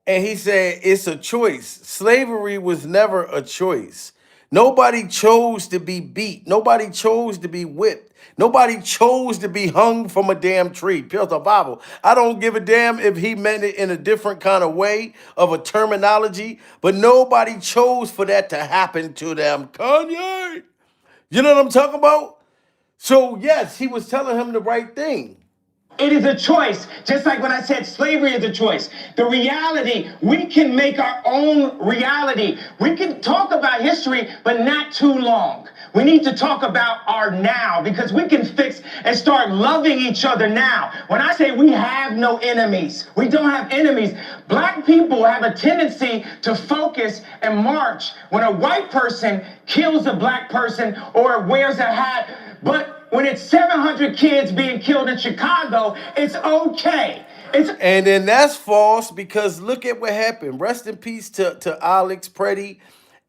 And he said it's a choice. Slavery was never a choice. Nobody chose to be beat. Nobody chose to be whipped. Nobody chose to be hung from a damn tree. Pills the Bible. I don't give a damn if he meant it in a different kind of way of a terminology, but nobody chose for that to happen to them. Kanye. You know what I'm talking about? So yes, he was telling him the right thing. It is a choice, just like when I said slavery is a choice. The reality, we can make our own reality. We can talk about history, but not too long. We need to talk about our now, because we can fix and start loving each other now. When I say we have no enemies, we don't have enemies. Black people have a tendency to focus and march when a white person kills a black person or wears a hat, but when it's 700 kids being killed in Chicago, it's okay. And then that's false, because look at what happened. Rest in peace to Alex Preddy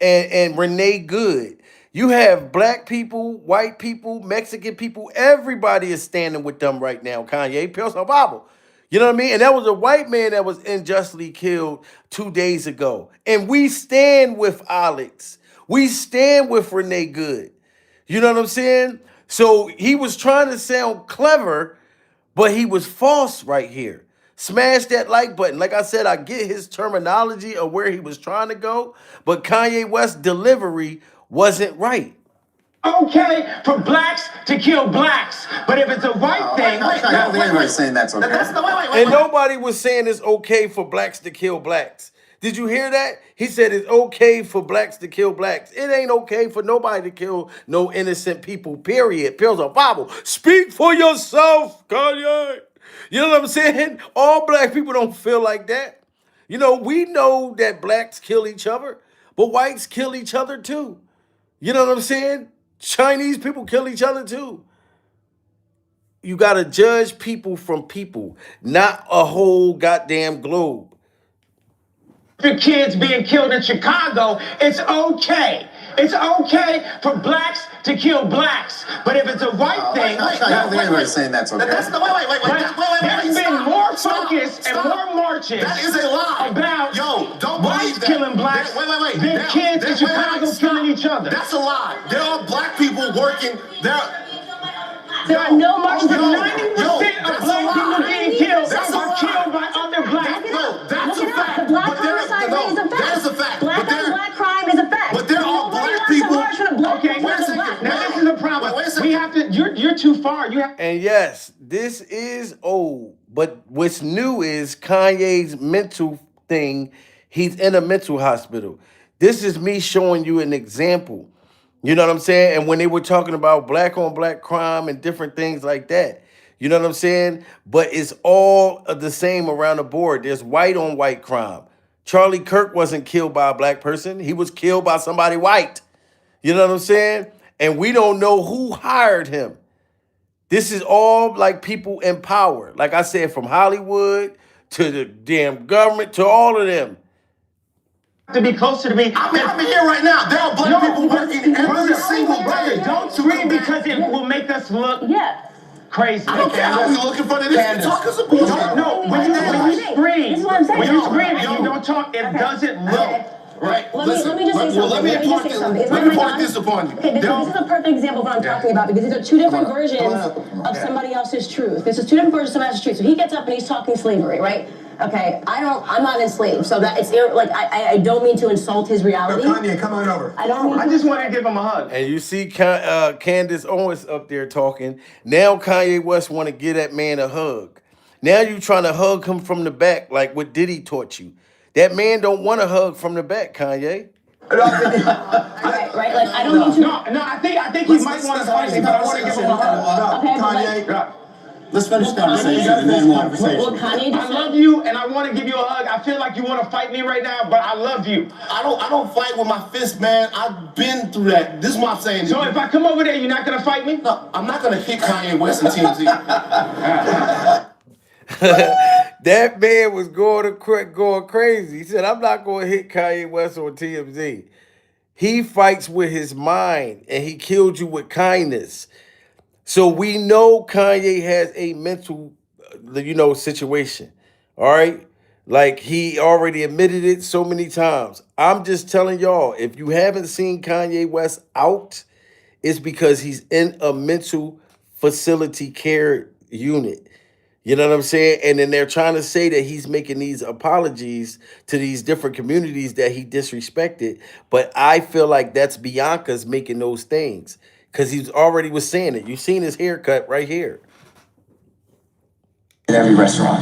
and Renee Good. You have black people, white people, Mexican people. Everybody is standing with them right now, Kanye. Pills on Bible. You know what I mean? And that was a white man that was unjustly killed 2 days ago. And we stand with Alex. We stand with Renee Good. You know what I'm saying? So he was trying to sound clever, but he was false right here. Smash that like button. Like I said, I get his terminology of where he was trying to go, but Kanye West's delivery wasn't right. Okay for blacks to kill blacks, but if it's a white thing, I don't think anybody's saying that's okay. And nobody was saying it's okay for blacks to kill blacks. Did you hear that? He said it's okay for blacks to kill blacks. It ain't okay for nobody to kill no innocent people, period. Pills of Bible. Speak for yourself, Kanye. You know what I'm saying? All black people don't feel like that. You know, we know that blacks kill each other, but whites kill each other too. You know what I'm saying? Chinese people kill each other too. You got to judge people from people, not a whole goddamn globe. Kids being killed in Chicago, it's okay. It's okay for blacks to kill blacks, but if it's a white thing, I don't think anybody's saying that's okay. There's been more focus and more marches. That is a lie. About don't whites believe that. killing blacks than kids in Chicago killing each other. That's a lie. There are black people working. There are no marches. 90% of black people being killed are killed by other blacks. No, that's a fact. The black homicide rate is a fact. That is a fact. Black on black crime is a fact. But there are black people. Okay, wait a second. Now this is the problem. We have to. You're too far. And yes, this is old, but what's new is Kanye's mental thing. He's in a mental hospital. This is me showing you an example. You know what I'm saying? And when they were talking about black on black crime and different things like that, you know what I'm saying? But it's all the same around the board. There's white on white crime. Charlie Kirk wasn't killed by a black person. He was killed by somebody white. You know what I'm saying? And we don't know who hired him. This is all like people in power. Like I said, from Hollywood to the damn government to all of them. To be closer to me. I'm here right now. There are black people working every single day. Don't scream because it will make us look crazy. I don't care how we look in front of this. Talk us a bullshit. No, when you scream, and you don't talk, it doesn't look right. Let me just say something. Let me impart this upon you. Okay, this is a perfect example of what I'm talking about, because these are two different versions of somebody else's truth. This is two different versions of somebody else's truth. So he gets up and he's talking slavery, right? Okay, I'm not enslaved, so that it's like I don't mean to insult his reality. Kanye, come on over. I just want to give him a hug. And you see Candace Owens up there talking. Now Kanye West want to give that man a hug. Now you trying to hug him from the back like what Diddy taught you. That man don't want a hug from the back, Kanye. Right, like I don't mean to. No, I think he might want to fight me, but I want to give him a hug. Okay, Kanye. Let's finish the conversation Kanye- and then we'll What Kanye I just love said? you, and I want to give you a hug. I feel like you want to fight me right now, but I love you. I don't fight with my fist, man. I've been through that. This is what I'm saying. So if I come over there, you're not gonna fight me? No, I'm not gonna hit Kanye West and TMZ. That man was going crazy. He said, I'm not going to hit Kanye West on TMZ. He fights with his mind, and he killed you with kindness. So we know Kanye has a mental, situation. All right? Like he already admitted it so many times. I'm just telling y'all, if you haven't seen Kanye West out, it's because he's in a mental facility care unit. You know what I'm saying? And then they're trying to say that he's making these apologies to these different communities that he disrespected. But I feel like that's Bianca's making those things because he's already was saying it. You've seen his haircut right here. In every restaurant,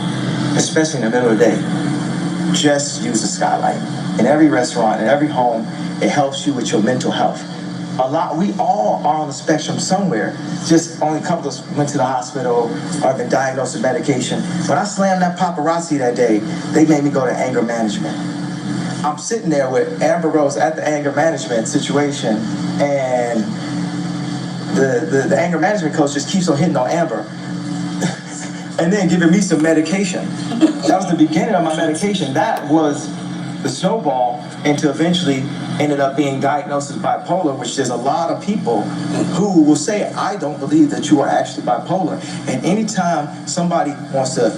especially in the middle of the day, just use the skylight. In every restaurant, in every home, it helps you with your mental health. We all are on the spectrum somewhere. Just only a couple of us went to the hospital or been diagnosed with medication. When I slammed that paparazzi that day, they made me go to anger management. I'm sitting there with Amber Rose at the anger management situation, and the anger management coach just keeps on hitting on Amber and then giving me some medication. That was the beginning of my medication. That was the snowball into eventually ended up being diagnosed as bipolar, which there's a lot of people who will say, I don't believe that you are actually bipolar. And anytime somebody wants to,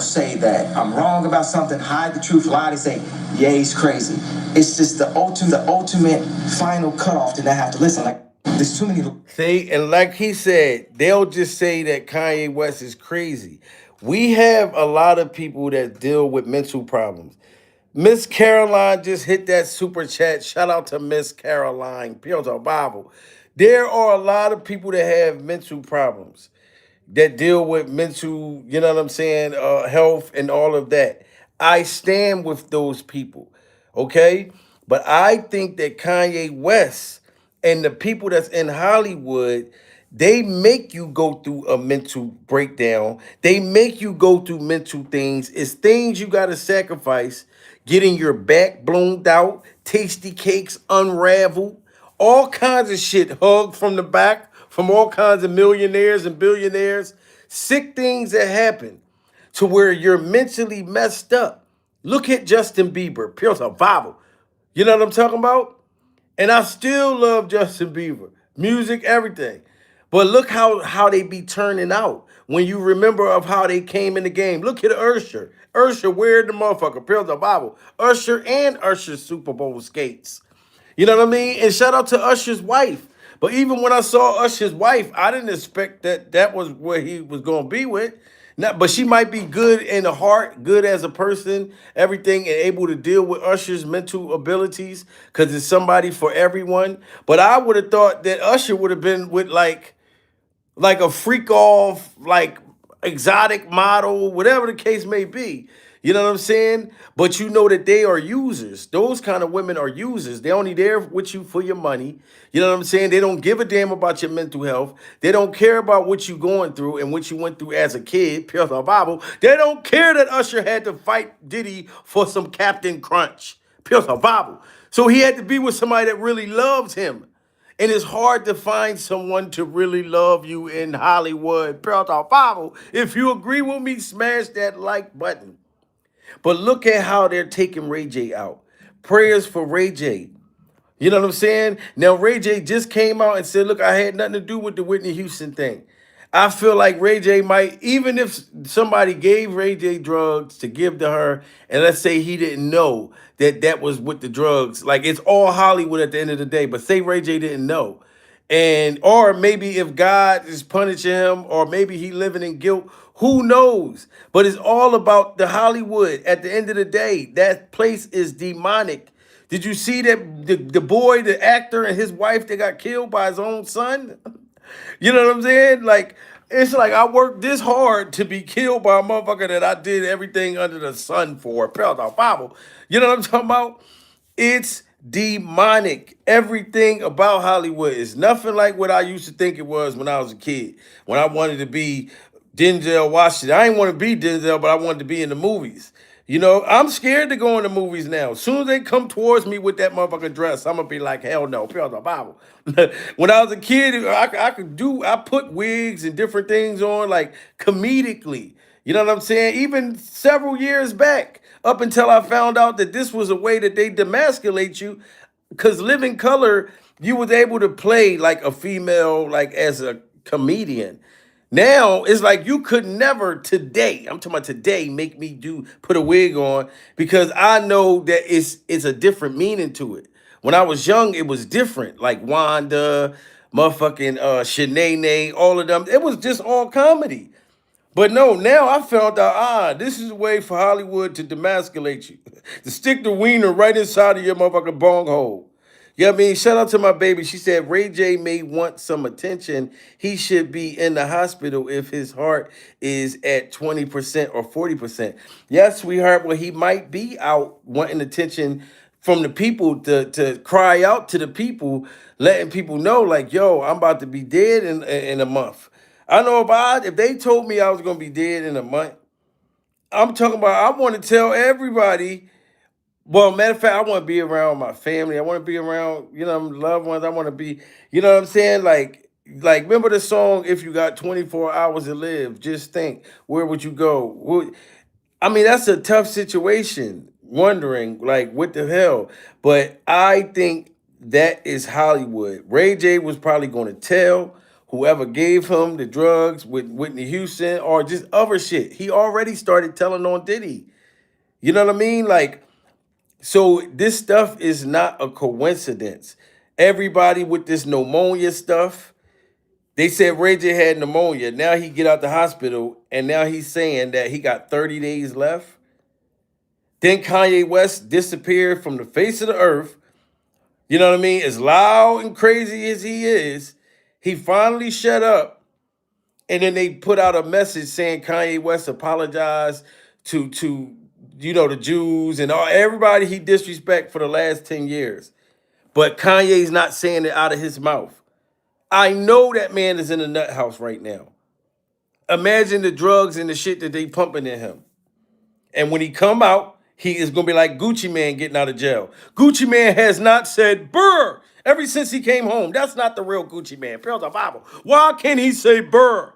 say that I'm wrong about something, hide the truth, lie, they say, Ye's crazy. It's just the ultimate final cutoff that I have to listen. Like, there's too many. See, and like he said, they'll just say that Kanye West is crazy. We have a lot of people that deal with mental problems. Miss Caroline just hit that super chat. Shout out to Miss Caroline. Pure Bible. There are a lot of people that have mental problems, that deal with mental, health and all of that. I stand with those people, okay? But I think that Kanye West and the people that's in Hollywood, they make you go through a mental breakdown. They make you go through mental things. It's things you got to sacrifice. Getting your back blown out, tasty cakes unraveled, all kinds of shit hugged from the back from all kinds of millionaires and billionaires. Sick things that happen to where you're mentally messed up. Look at Justin Bieber, pure survival. You know what I'm talking about? And I still love Justin Bieber, music, everything. But look how they be turning out when you remember of how they came in the game. Look at Usher. Usher wearing the motherfucker, pure the Bible. Usher and Usher's Super Bowl skates. You know what I mean? And shout out to Usher's wife. But even when I saw Usher's wife, I didn't expect that was where he was going to be with. But she might be good in the heart, good as a person, everything, and able to deal with Usher's mental abilities because it's somebody for everyone. But I would have thought that Usher would have been with like a freak off, like exotic model, whatever the case may be. You know what I'm saying? But you know that they are users. Those kind of women are users. They're only there with you for your money. You know what I'm saying? They don't give a damn about your mental health. They don't care about what you're going through and what you went through as a kid. Pure Bible. They don't care that Usher had to fight Diddy for some Captain Crunch. Pure Bible. So he had to be with somebody that really loves him. And it's hard to find someone to really love you in Hollywood. Pure Bible. If you agree with me, smash that like button. But look at how they're taking Ray J out. Prayers for Ray J. You know what I'm saying? Now, Ray J just came out and said, look, I had nothing to do with the Whitney Houston thing. I feel like Ray J might, even if somebody gave Ray J drugs to give to her, and let's say he didn't know that was with the drugs, like it's all Hollywood at the end of the day, but say Ray J didn't know. And or maybe if God is punishing him, or maybe he living in guilt, who knows? But it's all about the Hollywood. At the end of the day, that place is demonic. Did you see that the boy, the actor, and his wife that got killed by his own son? You know what I'm saying? Like, it's like I worked this hard to be killed by a motherfucker that I did everything under the sun for. Bible. You know what I'm talking about? It's demonic. Everything about Hollywood is nothing like what I used to think it was when I was a kid. When I wanted to be Denzel Washington. I didn't want to be Denzel, but I wanted to be in the movies. You know, I'm scared to go in the movies now. As soon as they come towards me with that motherfucking dress, I'm gonna be like, hell no, pure the Bible. When I was a kid, I put wigs and different things on, like comedically. You know what I'm saying? Even several years back, up until I found out that this was a way that they demasculate you, because Living Color, you was able to play like a female, like as a comedian. Now it's like you could never today, I'm talking about today, make me put a wig on, because I know that it's a different meaning to it. When I was young, it was different. Like Wanda, motherfucking Shanae, all of them. It was just all comedy. But no, now I found out, this is a way for Hollywood to demasculate you. To stick the wiener right inside of your motherfucking bong hole. You know what I mean? Shout out to my baby. She said Ray J may want some attention. He should be in the hospital if his heart is at 20% or 40%. Yes, sweetheart. Well, he might be out wanting attention from the people to cry out to the people, letting people know, like, yo, I'm about to be dead in a month. I know if they told me I was gonna be dead in a month, I'm talking about I want to tell everybody. Well, matter of fact, I want to be around my family. I want to be around, loved ones. I want to be, you know what I'm saying? Remember the song, If You Got 24 Hours to Live, just think, where would you go? I mean, that's a tough situation, wondering, like, what the hell? But I think that is Hollywood. Ray J was probably going to tell whoever gave him the drugs with Whitney Houston or just other shit. He already started telling on Diddy. You know what I mean? So this stuff is not a coincidence. Everybody with this pneumonia stuff, they said Ray J had pneumonia. Now he get out the hospital, and now he's saying that he got 30 days left. Then Kanye West disappeared from the face of the earth. You know what I mean? As loud and crazy as he is, he finally shut up. And then they put out a message saying Kanye West apologized to the Jews and everybody he disrespect for the last 10 years. But Kanye's not saying it out of his mouth. I know that man is in a nut house right now. Imagine the drugs and the shit that they pumping in him. And when he come out, he is going to be like Gucci Man getting out of jail. Gucci Man has not said "burr" ever since he came home. That's not the real Gucci Man. Pearls of Bible. Why can't he say "burr"?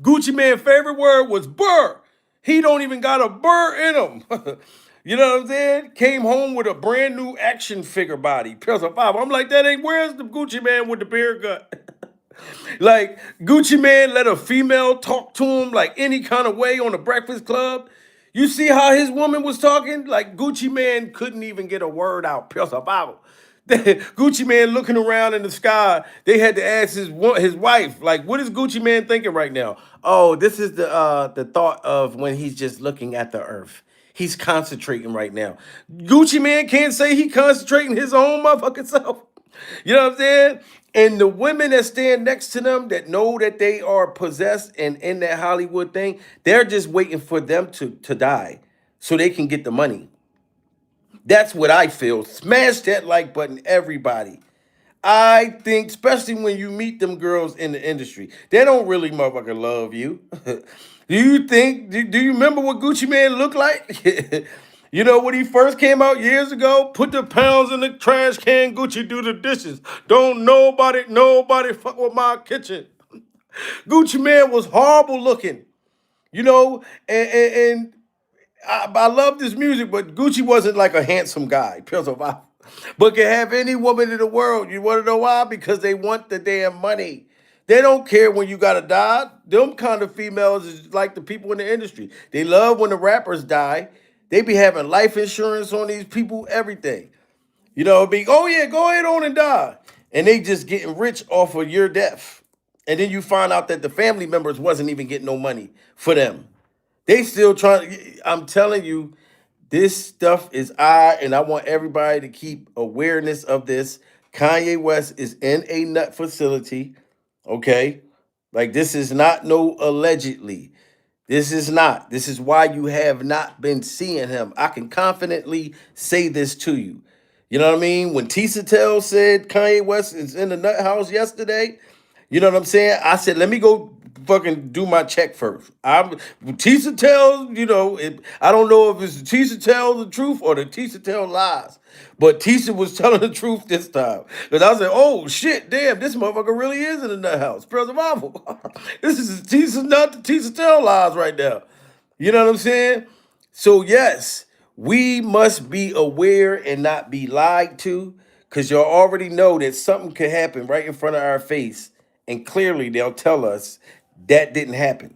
Gucci Man's favorite word was "burr." He don't even got a burr in him. You know what I'm saying? Came home with a brand new action figure body. Pearls of Bible. I'm like, where's the Gucci Man with the beard gut? Like, Gucci Man let a female talk to him like any kind of way on the Breakfast Club. You see how his woman was talking? Like, Gucci Man couldn't even get a word out. Pearls of Bible. Gucci Man looking around in the sky. They had to ask his wife, like, what is Gucci Man thinking right now? Oh, this is the thought of when he's just looking at the earth. He's concentrating right now. Gucci Man can't say he concentrating his own motherfucking self. You know what I'm saying? And the women that stand next to them that know that they are possessed and in that Hollywood thing, they're just waiting for them to die so they can get the money. That's what I feel. Smash that like button, everybody. I think, especially when you meet them girls in the industry, they don't really motherfucking love you. Do you remember what Gucci Man looked like? You know, when he first came out years ago, put the pounds in the trash can, Gucci do the dishes. Don't nobody fuck with my kitchen. Gucci Man was horrible looking, and I love this music, but Gucci wasn't like a handsome guy. But can have any woman in the world. You want to know why? Because they want the damn money. They don't care when you gotta die. Them kind of females is like the people in the industry. They love when the rappers die. They be having life insurance on these people, everything. Oh yeah, go ahead on and die. And they just getting rich off of your death. And then you find out that the family members wasn't even getting no money for them. They still trying. I'm telling you, this stuff is and I want everybody to keep awareness of this. Kanye West is in a nut facility, okay? Like, this is not no allegedly. This is not. This is why you have not been seeing him. I can confidently say this to you. You know what I mean? When Tisa Tell said Kanye West is in the nut house yesterday, you know what I'm saying? I said, let me go fucking do my check first. Tisa tells, I don't know if it's Tisa tells the truth or the Tisa tells lies. But Tisa was telling the truth this time. Because I said, oh shit, damn, this motherfucker really is in the nut house. Present Bible. This is Tisa, not the Tisa tell lies right now. You know what I'm saying? So yes, we must be aware and not be lied to. Because y'all already know that something could happen right in front of our face. And clearly they'll tell us that didn't happen.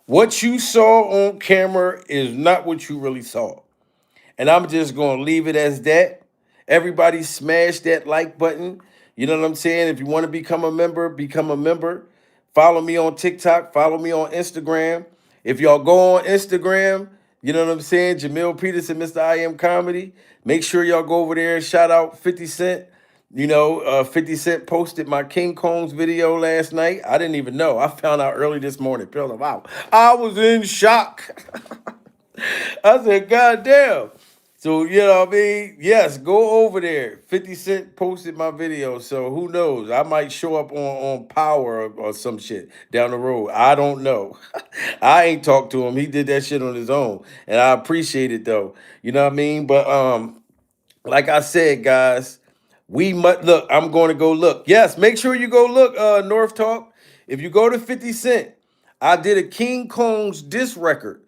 What you saw on camera is not what you really saw. And I'm just going to leave it as that. Everybody smash that like button. You know what I'm saying? If you want to become a member, become a member. Follow me on TikTok. Follow me on Instagram. If y'all go on Instagram, you know what I'm saying? Jamil Peterson, Mr. I Am Comedy. Make sure y'all go over there and shout out 50 Cent. 50 Cent posted my King Combs video last night. I didn't even know. I found out early this morning. Wow. I was in shock. I said, God damn. So, you know what I mean? Yes, go over there. 50 Cent posted my video, so who knows? I might show up on Power or some shit down the road. I don't know. I ain't talked to him. He did that shit on his own, and I appreciate it, though. You know what I mean? But like I said, guys, we must look. I'm going to go look. Yes, make sure you go look, North Talk. If you go to 50 Cent, I did a King Combs diss record.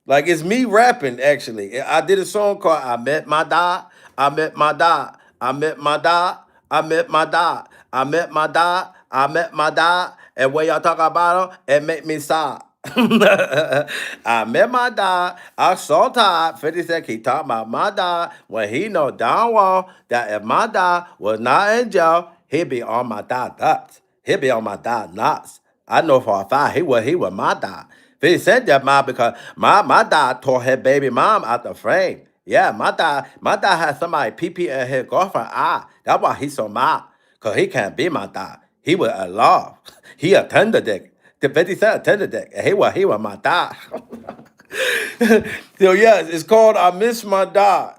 Like, it's me rapping, actually. I did a song called I Met My Dad, I Met My Dad, I Met My Dad, I Met My Dad, I Met My Dad, I Met My Dad, and when y'all talk about him, it make me sad. I met my dad, I saw tired. 50 Cent keep talking about my dad when he know down well that if my dad was not in jail, he'd be on my dad nuts. He'd be on my dad nuts. I know for a fact he was my dad. 50 Cent that mom because my dad tore his baby mom out the frame. Yeah, my dad had somebody pee in his girlfriend's eye. That's why he's so mad. Cause he can't be my dad. He was a law. He a tender dick. The 50 Cent attended that. He was my dad. So yes, it's called I Miss My Dad.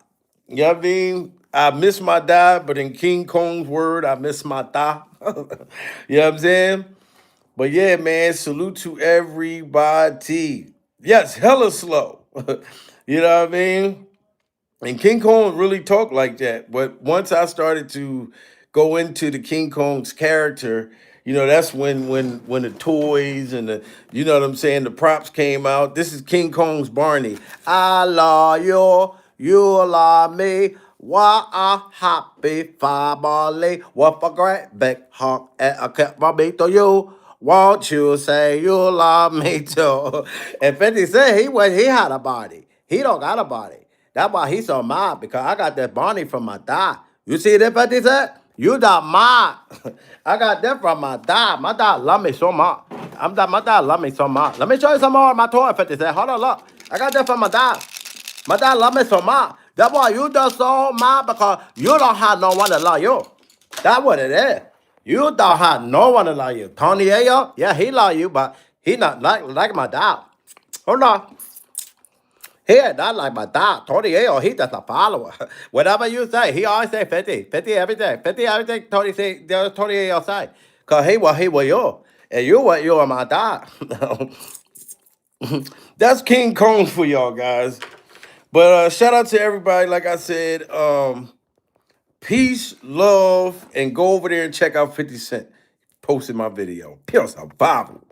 You know what I mean? I miss my dad, but in King Kong's word, I miss my dad. You know what I'm saying? But yeah, man, salute to everybody. Yes, hella slow. You know what I mean? And King Kong really talked like that. But once I started to go into the King Kong's character, that's when the toys and you know what I'm saying, the props came out. This is King Kong's Barney. I love you, you love me. What a happy family. What a great big hug and I kept my beat to you. Won't you say you love me too? And 50 said he had a body. He don't got a body. That's why he's so mad, because I got that Barney from my dad. You see that, 50 said? You got mad. I got that from my dad. My dad love me so much. My dad love me so much. Let me show you some more of my toy, 50 said. Hold on, look. I got that from my dad. My dad love me so much. That's why you just so mad, because you don't have no one to love you. That's what it is. You don't have no one to love you. Tony Ayo, yeah, he love you, but he not like my dad. Hold on. He not like my dad. Tony Ayo, he just a follower. Whatever you say, he always say 50. 50 everything. 50 everything Tony Ayo say. Because he was you. And you were my dad. That's King Kong for y'all, guys. But shout out to everybody. Like I said, peace, love, and go over there and check out 50 Cent. Posted my video. Pure survival.